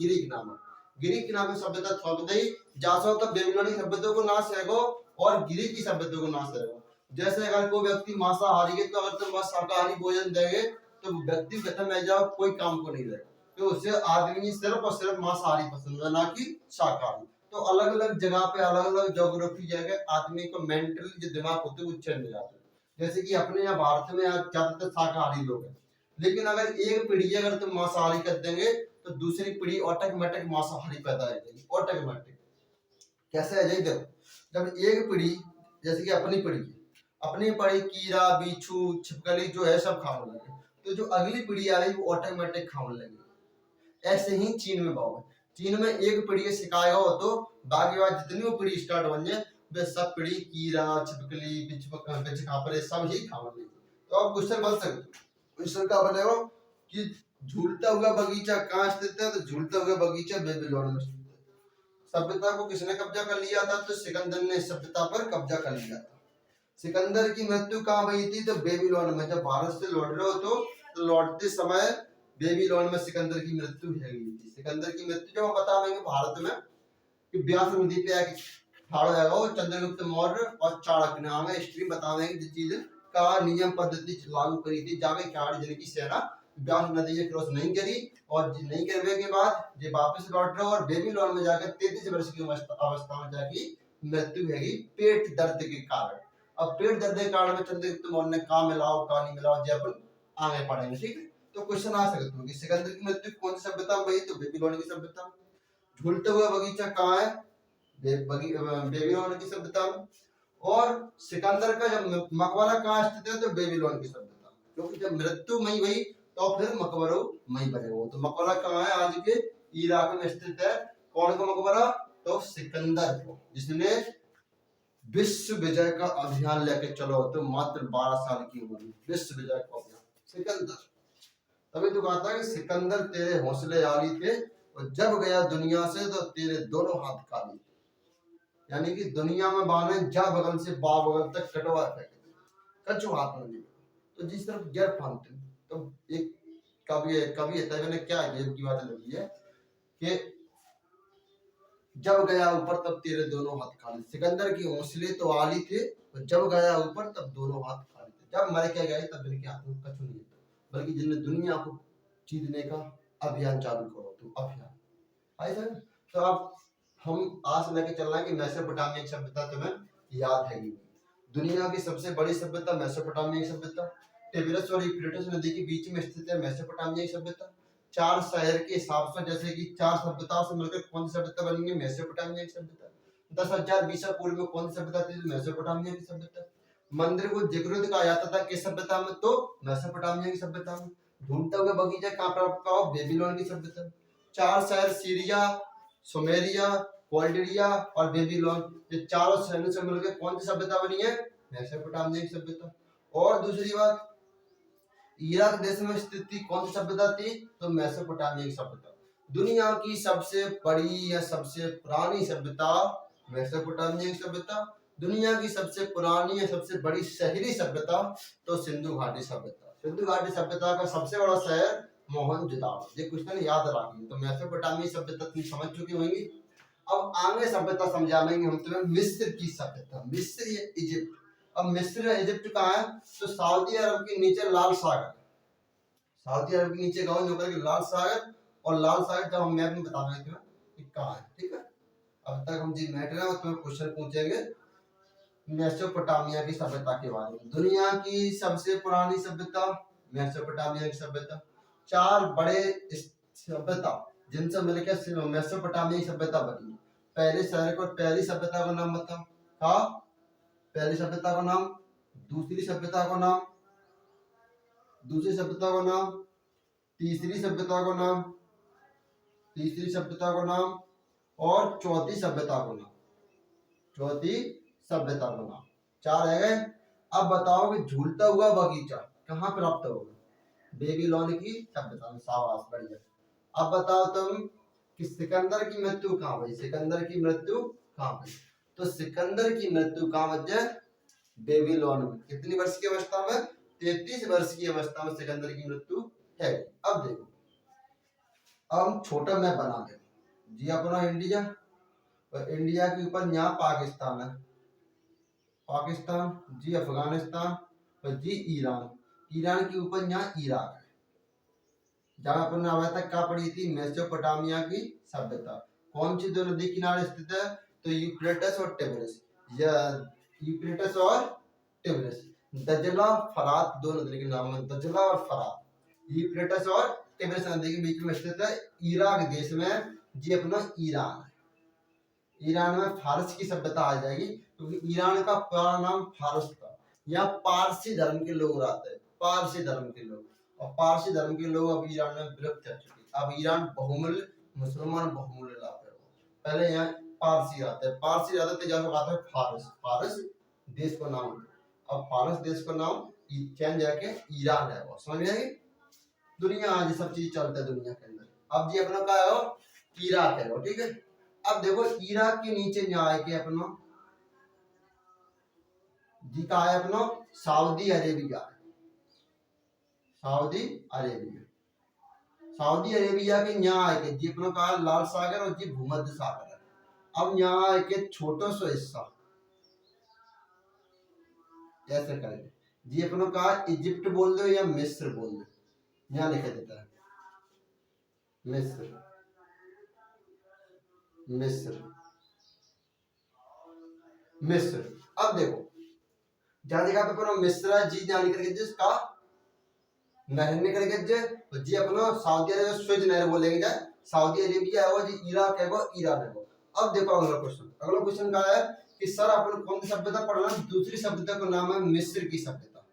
ग्रीक नामक सभ्यता थोप दी। जासो तो बेबीलोन की सभ्यता को नाश है और ग्रीक की सभ्यता को नाश है। जैसे अगर कोई व्यक्ति मांसाहारी है, तो अगर तुम शाकाहारी भोजन देंगे तो व्यक्ति खत्म है जाओ, कोई काम को नहीं रहेगा। तो उसे आदमी सिर्फ और सिर्फ मांसाहारी पसंद है, ना कि शाकाहारी। तो अलग अलग जगह पे अलग अलग ज्योग्राफी जगह आदमी को मेंटली जो दिमाग होते हैं वो चेंज हो जाते हैं। जैसे कि अपने यहाँ भारत में ज्यादातर शाकाहारी लोग हैं, लेकिन अगर एक पीढ़ी अगर तुम मांसाहारी कर देंगे तो दूसरी पीढ़ी ऑटोमेटिक मांसाहारी पैदा हो जाएगी, ऑटोमेटिक। कैसे आ जाएगी? जब एक पीढ़ी, जैसे कि अपनी पीढ़ी कीड़ा बिच्छू छिपकली जो है सब खाने लगे, तो जो अगली पीढ़ी आ रही वो ऑटोमेटिक खाने लगी। ऐसे ही चीन में भाव है, चीन में एक पीढ़ी सिखाएगा हो तो बाकी बात जितनी वो पीढ़ी स्टार्ट बन जाए वे सब पीढ़ी कीड़ा छिपकली बिच्छू सब ही खाने लगी। तो अब क्वेश्चन बन सकते, क्वेश्चन का बनेगा कि झूलता हुआ बगीचा कहाँ स्थित है? तो झूलता हुआ बगीचा बेबीलोन में स्थित है। सभ्यता को किसने कब्जा कर लिया था? तो सिकंदर ने सभ्यता पर कब्जा कर लिया था। सिकंदर की मृत्यु कहाँ हुई थी? तो बेबीलोन में। जब भारत से लौट रहे हो तो लौटते समय बेबीलोन में सिकंदर की मृत्यु हो गई थी। सिकंदर की मृत्यु जो हम बता देंगे भारत में कि व्यास नदी पे ठाड़ा है वो चंद्रगुप्त मौर्य और चाणक्य नाम है स्ट्रीम बता देंगे जिस चीज का नियम पद्धति लागू करी थी, जाके चार जिनकी सेना व्यास नदी से क्रॉस नहीं करी, और नहीं करने के बाद ये वापस लौट रहे और बेबीलोन में जाकर 33 वर्ष की अवस्था में जाके मृत्यु हैगी पेट दर्द के कारण। अब पेट दर्द के कारण में चंद्रगुप्त मौर्य ने कहा मिलाओ कहा नहीं मिलाओ जे अपन आगे पढ़ेंगे, ठीक है। तो क्वेश्चन आ सकते हो कि सिकंदर की मृत्यु कौन सी सभ्यता में हुई? तो बेबीलोन की सभ्यता में। झूलता हुआ बगीचा कहाँ है? बेबीलोन की सभ्यता में। और सिकंदर का जब मकबरा कहाँ स्थित है? तो बेबीलोन की सभ्यता में, क्योंकि जब मृत्यु मई हुई तो फिर मकबरा मई बने हो। तो मकबरा कहाँ है? आज के इराक में स्थित है। कौन का मकबरा? तो सिकंदर को, जिसने विश्व विजय का अभियान लेके चलो तो मात्र 12 साल की उम्र में विश्व विजय का अभियान सिकंदर। तभी तो कहा था कि सिकंदर तेरे हौसले आली थे और जब गया दुनिया से तो तेरे दोनों हाथ काली। यानी कि दुनिया में बाने जा बगल से बा बगल तक कटवा फेंक कचो हाथ में नहीं, तो जिस तरफ गिर फानते। तो एक कवि है मैंने क्या गेम की बात लगी है कि जब गया ऊपर तब तेरे दोनों हाथ खाली। सिकंदर की हौसले तो आली थे और जब गया ऊपर तब दोनों हाथ खाली थे। जब मर के गए तब इनके हाथ में कछु नहीं था, बल्कि जिनने दुनिया को जीतने का अभियान चालू करो तुम अभियान आई सर। तो अब हम आज लेके चल रहे हैं कि मेसोपोटामिया सभ्यता तुम्हें याद है। दुनिया की सबसे बड़ी सभ्यता मेसोपोटामिया सभ्यता, टिग्रिस और यूफ्रेटिस नदी के बीच में स्थित है मेसोपोटामिया की सभ्यता। 4 शहर के हिसाब से, जैसे कि 4 सभ्यताओं से मिलकर कौन सी सभ्यता बनी है? मेसोपोटामिया की सभ्यता। 10,000 ईसा पूर्व में कौन सी सभ्यता थी? मेसोपोटामिया की सभ्यता। मंदिर को जिग्रुत कहा जाता था किस सभ्यता में? तो मेसोपोटामिया की सभ्यता में। ढूंढते हुए बगीचा कहाँ प्राप्त हुआ? बेबीलोन की सभ्यता। 4 शहर सीरिया, सुमेरिया, कॉल्डिरिया और बेबीलोन, ये चारों शहरों से मिलकर कौन सी सभ्यता बनी है? मेसोपोटामिया की सभ्यता। और दूसरी बात, इराक देश में स्थित थी कौन सी सभ्यता थी? तो मेसोपोटामिया की सभ्यता। दुनिया की सबसे बड़ी या सबसे पुरानी सभ्यता मेसोपोटामिया की सभ्यता। दुनिया की सबसे पुरानी या सबसे बड़ी शहरी सभ्यता तो सिंधु घाटी सभ्यता। सिंधु घाटी सभ्यता का सबसे बड़ा शहर मोहनजोदाड़ो। ये क्वेश्चन याद रखिए। तो मेसोपोटामिया सभ्यता तुम समझ चुकी होंगी। अब आगे सभ्यता समझाएंगे हम तुम्हें मिस्र की सभ्यता। मिस्र या इजिप्ट। अब मिस्र या इजिप्ट कहाँ है? तो सऊदी अरब के नीचे लाल सागर। सऊदी अरब के नीचे गाँव होकर के लाल सागर, और लाल सागर जब हम मैप में बता देंगे तुम्हें कि कहाँ है। ठीक है, अब तक हम जी मैटर है और तुम्हें क्वेश्चन पूछेंगे मेसोपोटामिया की सभ्यता के बारे में। दुनिया की सबसे पुरानी सभ्यता मेसोपोटामिया की सभ्यता। 4 बड़े सभ्यता जिनसे मिलकर मेसोपोटामिया की सभ्यता बनी। पहले शहर को, पहली सभ्यता का नाम बताओ। का पहली सभ्यता का नाम, दूसरी सभ्यता का नाम, दूसरी सभ्यता का नाम, तीसरी सभ्यता का नाम, तीसरी सभ्यता का नाम और चौथी सभ्यता का नाम। चौथी सभ्यता का नाम। 4 है गए। अब बताओ कि झूलता हुआ बगीचा कहाँ प्राप्त होगा? बेबीलोन की सभ्यता में। शाबाश, बढ़िया। अब बताओ तुम कि सिकंदर की मृत्यु कहाँ हुई? सिकंदर की मृत्यु कहाँ हुई? तो सिकंदर की मृत्यु कहाँ हुई? बेबीलोन में। कितनी वर्ष की अवस्था में? 33 वर्ष की अवस्था में सिकंदर की मृत्यु है। अब देखो, अब हम छोटा मैप बना दे जी। अपना इंडिया, और इंडिया के ऊपर यहाँ पाकिस्तान है, पाकिस्तान जी, अफगानिस्तान और जी ईरान, ईरान के ऊपर यहाँ इराक है। जहाँ अपन ने आवश्यक क्या पढ़ी थी? मेसोपोटामिया की सभ्यता। कौन सी दो नदी किनारे स्थित है? तो यूफ्रेटिस और टिग्रिस, या यूफ्रेटिस और टिग्रिस। दजला फरात दो नदी के नाम है, दजला और फरात। यूफ्रेटिस और टिग्रिस नदी के बीच में स्थित है इराक देश में जी, अपना ईरान है। ईरान में फारस की सभ्यता आ जाएगी, क्योंकि ईरान का पूरा नाम फारस था। यहाँ पारसी धर्म के लोग रहते हैं, पारसी धर्म के लोग, और पारसी धर्म के लोग अब ईरान में विलुप्त हो चुके। अब ईरान बहुमूल्य मुसलमान बहुमूल्य लाते हैं। पहले यहाँ पारसी आते हैं, पारसी रहते थे, जहाँ आता है फारस, फारस देश का नाम। अब फारस देश का नाम चेंज जाके ईरान है। वो समझ गए? दुनिया आज सब चीज चलता है दुनिया के अंदर। अब जी अपना क्या है? इराक है वो। ठीक है, अब देखो इराक के नीचे यहाँ है कि अपना जी का है अपना Saudi Arabia. Saudi Arabia, Saudi Arabia के यहाँ है कि जी अपना का लाल सागर और जी भूमध्य सागर है। अब यहाँ है कि छोटा सा हिस्सा ऐसे करेंगे जी, अपना का इजिप्ट बोल दो या मिस्र बोल दो। यहाँ लिखा देता है मिस्र, मिस्र, मिस्र। अब देखो जहां जगह पे अपना मिस्र है जी, जहां लिख जिसका नहर निकल गए तो जी अपना सऊदी अरेबिया स्विच नहर बोलेंगे जाए। सऊदी अरेबिया है वो जी, इराक है वो, ईरान है वो। अब देखो अगला क्वेश्चन, अगला क्वेश्चन क्या है कि सर अपन कौन सी सभ्यता पढ़ रहे हैं? दूसरी सभ्यता का नाम है मिस्र की सभ्यता।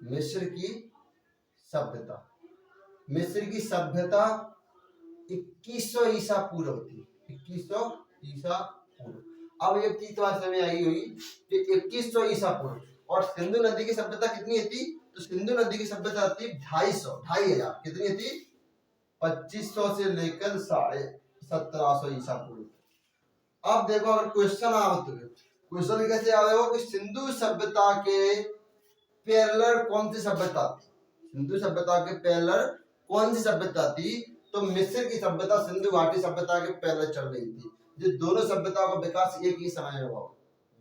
मिस्र की सभ्यता, मिस्र की सभ्यता 2100 ईसा पूर्व थी। 2100 ईसा पूर्व। अब एक चीज तुम्हारे समझ आई होगी कि 2100 ईसा पूर्व और सिंधु नदी की सभ्यता कितनी थी? तो सिंधु नदी की सभ्यता थी 250 कितनी थी? 2500 से लेकर 1750 ईसा पूर्व। अब देखो अगर क्वेश्चन आओ तो क्वेश्चन कैसे आए हो कि सिंधु सभ्यता के पैरेलल कौन सी सभ्यता थी? सिंधु सभ्यता के पैरेलल कौन सी सभ्यता थी? तो मिस्र की सभ्यता सिंधु घाटी सभ्यता के पैरेलल चल रही थी। जो दोनों सभ्यताओं का विकास एक ही समय में हुआ,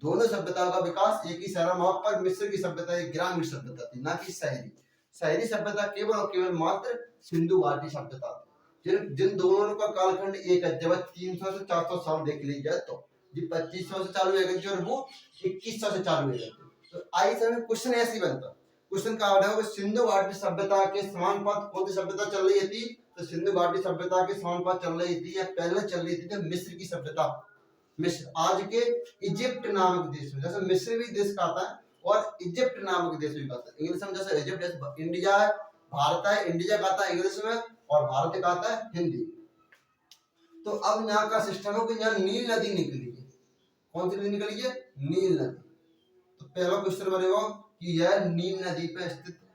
दोनों सभ्यताओं का विकास एक ही समय में हुआ। पर मिस्र की सभ्यता एक ग्रामीण सभ्यता थी, ना कि शहरी। शहरी सभ्यता केवल और केवल मात्र सिंधु घाटी सभ्यता थी। जिन दोनों का कालखंड एक है, जब 300 से 400 साल देख लीजिए तो जी 2500 से चालू है और वो 2100 से चालू है। तो आई समय क्वेश्चन ऐसे ही बनता, क्वेश्चन का ऑर्डर होगा सिंधु घाटी सभ्यता के समानुपात कौन सी सभ्यता चल रही थी, तो सिंधु घाटी सभ्यता के समानुपात चल रही थी या पहले चल रही थी तो मिस्र की सभ्यता। मिस्र आज के इजिप्ट नामक देश में, जैसे मिस्र भी देश कहता है और इजिप्ट नामक देश भी कहता है। इंग्लिश में जैसे इजिप्ट इंडिया है, भारत है, इंडिया कहता है इंग्लिश में और भारत कहता है हिंदी। तो अब यहाँ का सिस्टम है कि यहाँ नील नदी निकली है। कौन सी नदी निकली है? नील नदी। तो पहला क्वेश्चन बनेगा कि यह नील नदी पे स्थित है।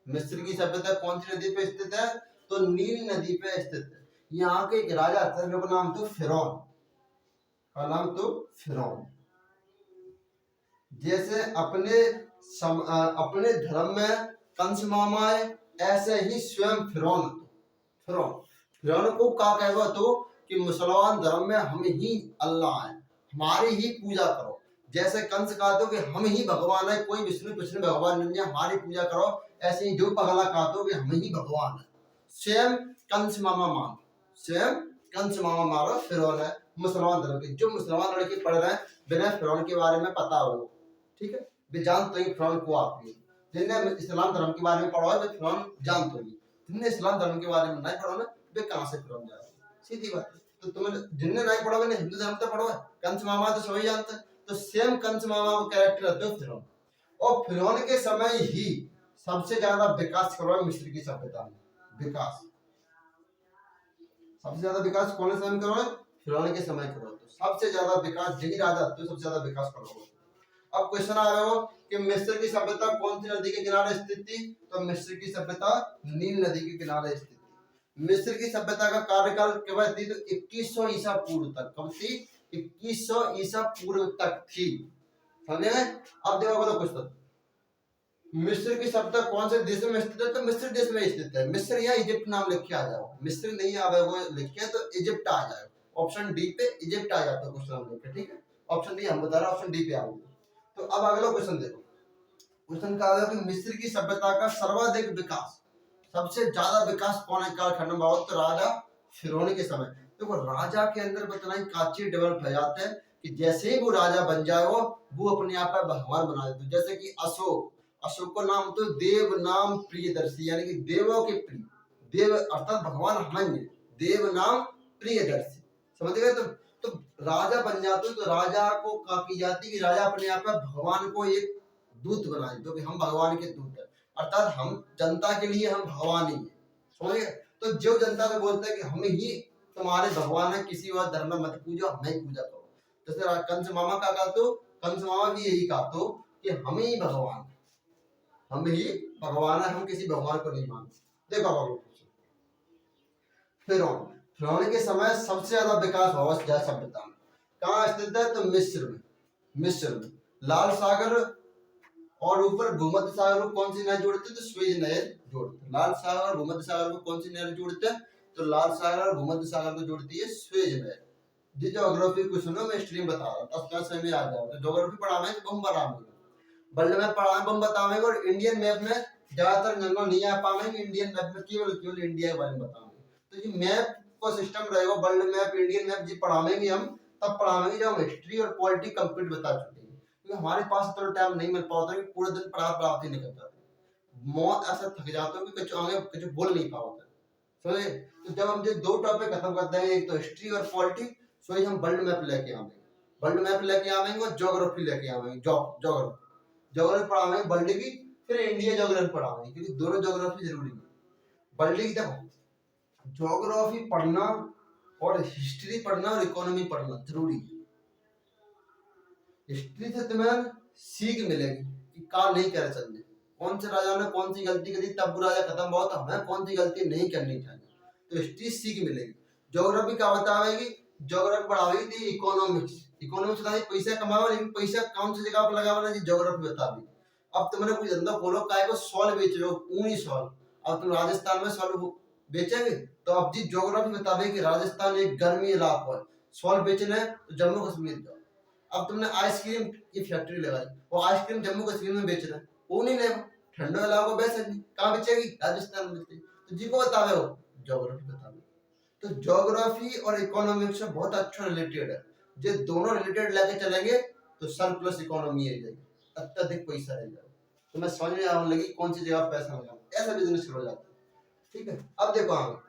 मिस्र की सभ्यता कौन सी नदी पे स्थित है? तो नील नदी पे स्थित है। यहाँ के एक राजा था जिसका नाम तो फिरौन, का नाम तो फिरौन। जैसे अपने धर्म में कंस मामा है, ऐसे ही स्वयं फिरौन फिरौन को क्या कहेगा तो कि मुसलमान धर्म में हम ही अल्लाह है, हमारी ही पूजा करो। जैसे कंस कहा तो कि हम ही भगवान है, कोई विष्णु कृष्ण भगवान नहीं है, हमारी पूजा करो। ऐसे ही जो पगला कहा तो कि हम ही भगवान है, स्वयं कंस मामा मारो फिरौन है मुसलमान धर्म के। जो मुसलमान लड़के पढ़ रहे हैं बिना फिरौन के बारे में पता हो, ठीक है, वे जानते हैं फिरौन को आपकी। जिन्हें इस्लाम धर्म के बारे में पढ़ा है वे फिरौन जानते होंगे, जिन्हें इस्लाम धर्म के बारे में नहीं पढ़ा ना वे कहाँ से फिरौन जाए, सीधी बात है। तो तुम्हें जिन्हें नहीं पढ़ा मैंने हिंदू धर्म तो पढ़ा है, कंस मामा तो सभी जानते हैं। तो सेम कंस मामा का कैरेक्टर रहते हो फिरौन। और फिरौन के समय ही सबसे ज्यादा विकास करवाया मिस्र की सभ्यता में। विकास सबसे ज्यादा विकास कौन से समय में करवाया? फिरौन के समय करवाया। तो सबसे ज्यादा विकास यही राजा तो सबसे ज्यादा विकास करवाया। अब क्वेश्चन आ रहा हो कि मिस्र की सभ्यता कौन सी नदी के किनारे स्थित थी? तो मिस्र की सभ्यता नील नदी के किनारे स्थित थी। मिस्र की सभ्यता का कार्यकाल कब थी? तो 2100 ईसा पूर्व तक। कब थी? 2100 ईसा पूर्व तक थी। समझे? अब देखो अगला क्वेश्चन, मिस्र की सभ्यता कौन से देश में स्थित है? तो मिस्र देश में स्थित है। मिस्र या इजिप्ट नाम लिख के आ जाओ, मिस्र नहीं आवे वो लिख के तो इजिप्ट आ जाए। ऑप्शन डी पे इजिप्ट आ जाता है क्वेश्चन लिख के, ठीक है। ऑप्शन डी हम बता रहे हैं, ऑप्शन डी पे आओगे। तो अब अगला क्वेश्चन देखो, क्वेश्चन का है कि मिस्र की सभ्यता का सर्वाधिक विकास, सबसे ज्यादा विकास कौन है कालखंड में? तो राजा फिरौन के समय। देखो राजा के अंदर इतना ही काची डेवलप हो जाते हैं कि जैसे ही वो राजा बन जाए वो अपने आप पर भगवान बना देते। जैसे कि अशोक का नाम तो देव नाम प्रियदर्शी, यानी कि देवों के प्रिय, देव अर्थात भगवान हम देव नाम प्रियदर्शी, समझ गए? तो राजा बन जाते तो राजा को क्या की जाती कि राजा अपने आप में भगवान को एक दूत बना देते कि हम भगवान के दूत हैं, अर्थात हम जनता के लिए हम भगवान ही है, समझ गए? तो जो जनता को बोलते हैं कि हम ही तुम्हारे भगवान है, किसी और धर्म में मत पूजो, हमें ही पूजा करो। जैसे कंस मामा का कहा तो कंस मामा भी यही कहा तो कि हम ही भगवान, हम ही भगवान है, हम किसी भगवान को नहीं मानते। देखो फिरौन के समय सबसे ज्यादा विकास हुआ सभ्यता में। कहाँ स्थित है? तो मिस्र में लाल सागर और ऊपर भूमध्य सागर को कौन सी नहर जोड़ते? तो स्वेज नहर जोड़ते। लाल सागर और भूमध्य सागर को कौन सी नहर जोड़ते हैं? तो लाल सागर और भूमध्य सागर को जोड़ती है स्वेज नहर। जी ज्योग्राफी को सुनो, मैं स्ट्रीम बता रहा हूँ, 10 क्लास में आ जाओगे। ज्योग्राफी पढ़ावे तो बम बनावे, वर्ल्ड मैप पढ़ावे बम बतावेंगे, और इंडियन मैप में ज्यादातर जनरल नहीं आ पाएंगे। इंडियन मैप में केवल इंडिया के बारे में बतावेंगे। तो ये मैप को सिस्टम रहेगा, वर्ल्ड मैप इंडियन मैप जी पढ़ावेंगे हम, तब पढ़ावेंगे जब हम हिस्ट्री और पॉलिटी कंप्लीट बता चुके हैं। क्योंकि हमारे पास इतना टाइम नहीं मिल पाता है कि पूरे दिन पढ़ाते निकल जाते, मौत ऐसा थक जाता है कि कुछ बोल नहीं पाता। समझे? तो जब हम जो दो टॉपिक खत्म करते हैं, एक तो हिस्ट्री और पॉलिटी, सो ही हम वर्ल्ड मैप लेके आवेंगे, वर्ल्ड मैप लेके आवेंगे और ज्योग्राफी लेके आवेंगे। ज्योग्राफी पढ़ावेंगे वर्ल्ड की, फिर इंडिया ज्योग्राफी पढ़ावेंगे, क्योंकि दोनों ज्योग्राफी जरूरी है। वर्ल्ड की देखो ज्योग्राफी पढ़ना और हिस्ट्री पढ़ना और इकोनॉमी पढ़ना जरूरी है। हिस्ट्री से तुम्हें सीख मिलेगी कि का नहीं कर सकते, कौन से राजा ने कौन सी गलती करी तब वो राजा खत्म हुआ, तो हमें कौन सी गलती नहीं करनी चाहिए, तो हिस्ट्री सीख मिलेगी। ज्योग्राफी क्या बतावेगी? ज्योग्राफी पढ़ावेगी थी इकोनॉमिक्स पैसा कमाओ, लेकिन पैसा कौन सी जगह पर लगाना जी ज्योग्राफी बता दी। अब तुमने कोई धंधा खोलो, काय को सॉल बेच रहे हो, ऊनी सॉल, अब तुम राजस्थान में सॉल बेचेंगे, तो अब जी ज्योग्राफी बतावे कि राजस्थान एक गर्मी इलाका है, सॉल बेचना है तो जम्मू कश्मीर जाओ। अब तुमने आइसक्रीम की फैक्ट्री लगाई, वो आइसक्रीम जम्मू कश्मीर में बेच रहा है, वो नहीं लेगा, ठंडा इलाका बेच सकती, कहाँ बेचेगी? राजस्थान में बेचेगी। तो जी को बतावे हो ज्योग्राफी बतावे। तो ज्योग्राफी और इकोनॉमिक्स से बहुत अच्छा रिलेटेड है, जो दोनों रिलेटेड लेके चलेंगे तो सरप्लस इकोनॉमी आ जाएगी। अत्यधिक पैसा रहेगा। तो मैं समझ में आने लगी कौन सी जगह पैसा लगाऊं, ऐसा बिजनेस शुरू हो जाता है। ठीक है, अब देखो आगे,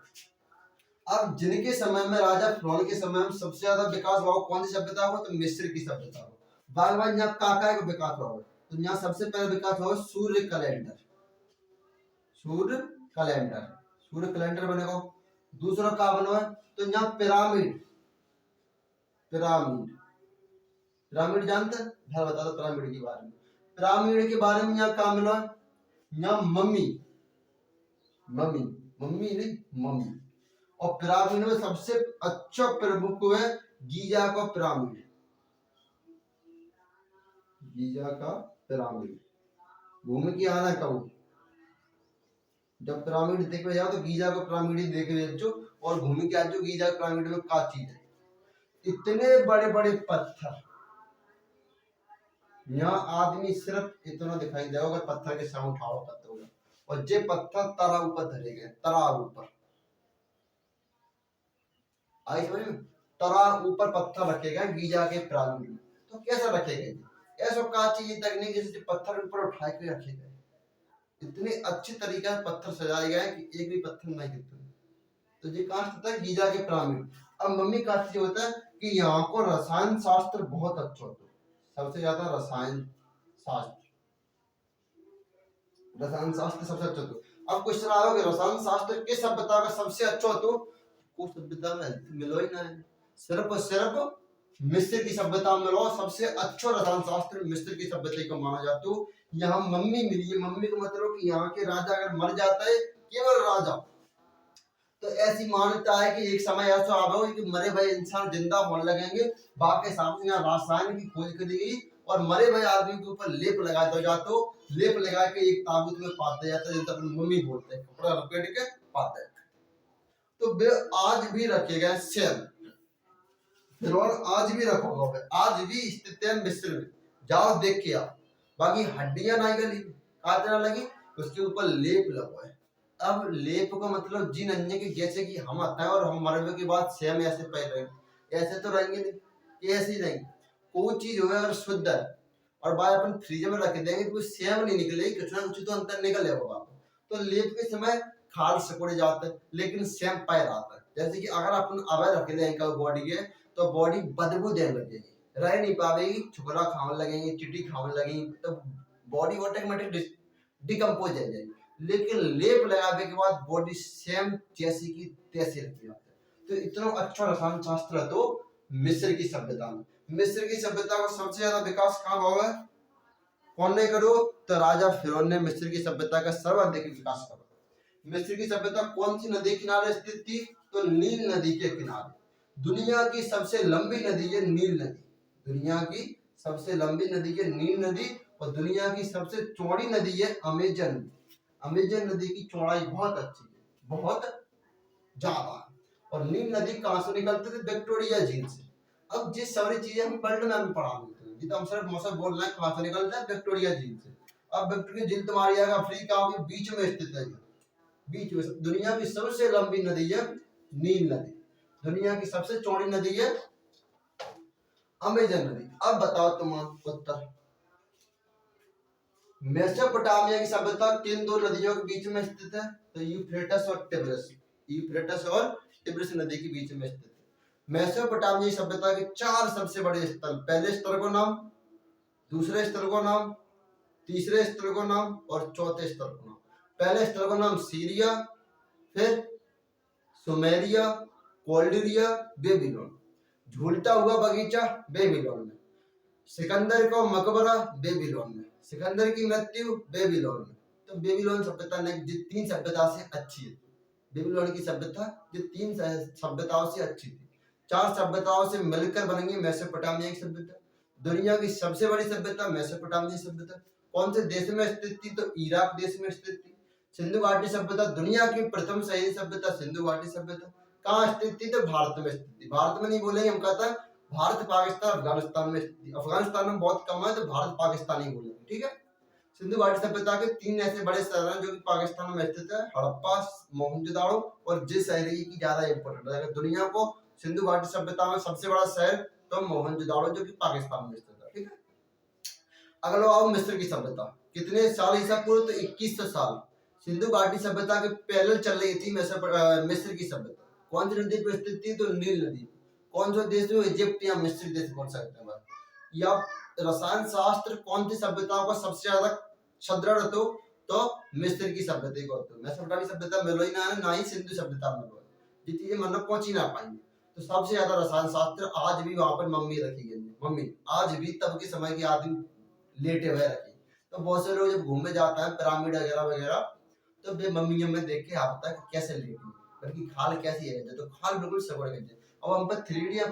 अब जिनके समय में राजा फिरौन के समय में सबसे ज्यादा विकास हुआ कौन सी सभ्यता हुआ, तो मिस्र की सभ्यता हुआ। बार बार यहाँ काका का विकास हुआ, तो यहाँ सबसे पहले विकास हुआ सूर्य कैलेंडर, सूर्य कैलेंडर, सूर्य कैलेंडर बनेगा। दूसरा क्या बना है, तो यहाँ पिरामिड, पिरामिड, पिरामिड जानते हैं, भर बता दो पिरामिड के बारे में। पिरामिड के बारे में यहाँ क्या मिला, यहाँ मम्मी, मम्मी, मम्मी नहीं मम्मी। और पिरामिड में सबसे अच्छा प्रमुख है गीजा का पिरामिड, गीजा का पिरामिड। भूमि की आना कब, जब पिरामिड देखने जाओ तो गीजा का पिरामिड ही देखे जो, और भूमि के आज जो गीजा पिरामिड में क्या चीज है, इतने बड़े बड़े पत्थर। यहाँ आदमी सिर्फ इतना दिखाई देगा अगर पत्थर के सामने उठाओ पत्थर होगा, और जे पत्थर तरा ऊपर धरे गए, तरा ऊपर आई समझ में, तरा ऊपर पत्थर रखे गए गीजा के पिरामिड में। तो कैसा रखे गए, ऐसा का चीज तकनीक जैसे पत्थर ऊपर उठा के रखे गए, इतने अच्छे तरीके से पत्थर सजाए गए कि एक भी पत्थर नहीं गिरता। तो ये कहाँ होता है, गीजा के पिरामिड। अब मम्मी का चीज होता है कि यहाँ को रसायन शास्त्र बहुत अच्छा होता है, सबसे ज्यादा रसायन शास्त्र, रसायन शास्त्र सबसे अच्छा होता। अब क्वेश्चन आया कि रसायन शास्त्र किस सभ्यता का सबसे अच्छा होता, को सभ्यता में मिलो ही ना है, सिर्फ और सिर्फ मिस्र की सभ्यता में मिलो। सबसे अच्छा रसायन शास्त्र मिस्र की सभ्यता को माना जाता है। यहाँ मम्मी मिली है, मम्मी का मतलब कि यहाँ के राजा अगर मर जाता है, केवल राजा, तो ऐसी मान्यता है कि एक समय ऐसा आएगा कि मरे भय इंसान जिंदा होने लगेंगे। बाकी सामने यहाँ रासायन की खोज करी गई और मरे भय आदमी के ऊपर लेप लगा दिया जाता, लेप लगा के एक ताबूत में पाते जाता है, जिनको मम्मी बोलते हैं, कपड़ा लपेट के पाते हैं। तो वे आज भी रखे गए सेम, फिरौन आज भी रखोगे, आज भी स्थित है मिस्र में, जाओ देख के आओ। बाकी हड्डियां नहीं गली, काटना लगी, उसके ऊपर लेप लगा है। अब लेप का मतलब जी नन्हे की, जैसे कि हम आता है और हम मरने के बाद सेम ऐसे पहन रहे, ऐसे तो रहेंगे नहीं, ऐसे ही रहेंगे। कोई चीज हो अगर शुद्ध है और बाद अपन फ्रीज में रख देंगे तो सेम नहीं निकलेगी, कुछ ना कुछ तो अंतर निकलेगा। तो लेप के समय खाल सिकुड़ जाता है लेकिन सेम पैर आता है। जैसे कि अगर अपन अवैध रख देंगे बॉडी के, तो बॉडी बदबू देने लगेगी, रह नहीं पाएगी, छुकरा खाने लगेंगे, चिट्टी खाने लगेंगी, तो बॉडी ऑटोमेटिक डिकम्पोज हो जाएगी। लेकिन लेप लगाने के बाद बॉडी सेम जैसी की तैसी रहती है। तो इतना अच्छा रसायन शास्त्र है तो मिस्र की सभ्यता में। मिस्र की सभ्यता का सबसे ज्यादा विकास कहाँ हुआ है, कौन ने करो, तो राजा फिरौन ने मिस्र की सभ्यता का सर्वाधिक विकास करा। मिस्र की सभ्यता कौन सी नदी किनारे स्थित थी, तो नील नदी के किनारे। दुनिया की सबसे लंबी नदी है नील नदी, दुनिया की सबसे लंबी नदी है नील नदी, और दुनिया की सबसे चौड़ी नदी है अमेजन नदी। अमेजन नदी की चौड़ाई बहुत अच्छी है, बहुत ज्यादा। और नील नदी कहाँ से निकलते थे, विक्टोरिया झील से। अब जिस सारी चीजें हम वर्ल्ड मैप में पढ़ा देते हैं, तो हम सिर्फ मौसम बोल रहे हैं कहाँ से निकलता है, विक्टोरिया झील से। अब विक्टोरिया झील तुम्हारी जगह अफ्रीका के बीच में स्थित है, बीच में। दुनिया की सबसे लंबी नदी है नील नदी, दुनिया की सबसे चौड़ी नदी है अमेजन नदी। अब बताओ तुम उत्तर, मेसोपोटामिया की सभ्यता किन दो नदियों के बीच में स्थित है, तो यूफ्रेटस और टिग्रिस, यूफ्रेटस और टिग्रिस नदी के बीच में स्थित है। मेसोपोटामिया की सभ्यता के 4 सबसे बड़े स्थल, पहले स्थल को नाम, दूसरे स्थल को नाम, तीसरे स्थल को नाम और चौथे स्थल को नाम। पहले स्थल का नाम सीरिया, फिर सुमेरिया, कोल्डिरिया, बेबीलोन। झूलता हुआ बगीचा बेबीलोन में, सिकंदर का मकबरा बेबीलोन में, सिकंदर की मृत्यु बेबीलोन में। तो बेबीलोन सभ्यता ने जो 3 सभ्यता से अच्छी है, बेबीलोन की सभ्यता जो 3 सभ्यताओं से अच्छी थी, 4 सभ्यताओं से मिलकर बनेंगी मेसोपोटामिया की सभ्यता। दुनिया की सबसे बड़ी सभ्यता मेसोपोटामिया सभ्यता कौन से देश में स्थित थी, तो इराक देश में स्थित थी। सिंधु घाटी सभ्यता दुनिया की प्रथम शहरी सभ्यता, सिंधु घाटी सभ्यता कहाँ स्थित थी, तो भारत में स्थित थी। भारत में नहीं बोलेंगे, हम कहते हैं भारत पाकिस्तान अफगानिस्तान में स्थित थी। अफगानिस्तान में बहुत कम है तो भारत पाकिस्तान ही बोलेंगे, ठीक है। सिंधु घाटी सभ्यता के 3 ऐसे बड़े शहर हैं जो कि पाकिस्तान में स्थित है, हड़प्पा, मोहनजोदाड़ो और जिस शहरी की ज्यादा इंपोर्टेंट है। अगर दुनिया को सिंधु घाटी सभ्यता में सबसे बड़ा शहर तो मोहनजोदाड़ो जो कि पाकिस्तान में स्थित है, ठीक है। अगला आओ मिस्र की सभ्यता। कितने साल ईसा पूर्व? तो 2100 साल सिंधु घाटी सभ्यता के पैरेलल चल रही थी मिस्र की सभ्यता। कौन सी नदी पर स्थित थी? तो नील नदी। कौन सा देश? में इजिप्ट या मिस्र देश बोल सकते हैं। या रसायन शास्त्र कौन सी सभ्यताओं का सबसे ज्यादा सुदृढ़ तो मिस्र की सभ्यता को होतो। मेसोपोटामी सभ्यता मिलो ही ना ही सिंधु सभ्यता मिलो, ये चीजें मतलब पहुंच ही ना पाएंगे। तो सबसे ज्यादा रसायन शास्त्र आज भी वहां पर मम्मी रखी गई है। मम्मी आज भी तब के समय के आदमी लेटे हुए रखी। तो बहुत से लोग जब घूमने जाता है पिरामिड वगैरह वगैरह, तो वे मम्मी में देख के आता है कि कैसे लेटी है, बल्कि खाल कैसी है। तो खाल बिल्कुल सगड़ गई है। अब हम पर 3D या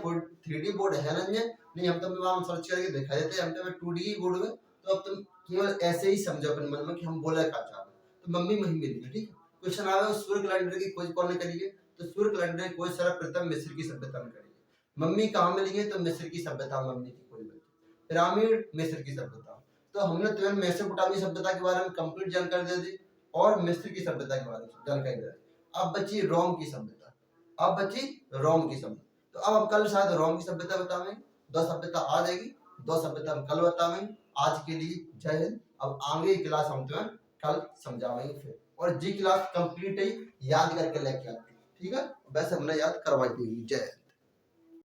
3D बोर्ड है नहीं, हम तो वहां सर्च करके दिखा देते हैं। हम तो 2D बोर्ड में, तो अब तुम केवल ऐसे ही समझो अपने मन में कि हम बोला क्या चाहते हैं। तो मम्मी वही मिली है। ठीक है, क्वेश्चन आया सूर्य कैलेंडर की खोज कौन ने करी है? तो सूर्य कैलेंडर की खोज सर्वप्रथम मिस्र की सभ्यता ने करी है। मम्मी कहाँ मिली है? तो मिस्र की सभ्यता मम्मी की खोज में। पिरामिड मिस्र की सभ्यता। तो हमने तुम्हें मेसोपोटामी सभ्यता के बारे में कंप्लीट जानकारी दे दी और मिस्र की सभ्यता के बारे में जानकारी दे दी। अब बची रोम की सभ्यता। अब बची रोम की सभ्यता। तो अब हम कल शायद रोम की सभ्यता बतावेंगे। 2 सभ्यता आ जाएगी, 2 सभ्यता हम कल बतावेंगे। आज के लिए जय हिंद। अब आगे की क्लास हम तुम्हें कल समझावेंगे फिर। और जी क्लास कंप्लीट है, याद करके लेके आते हैं। ठीक है, वैसे हमने याद करवाई देगी। जय हिंद।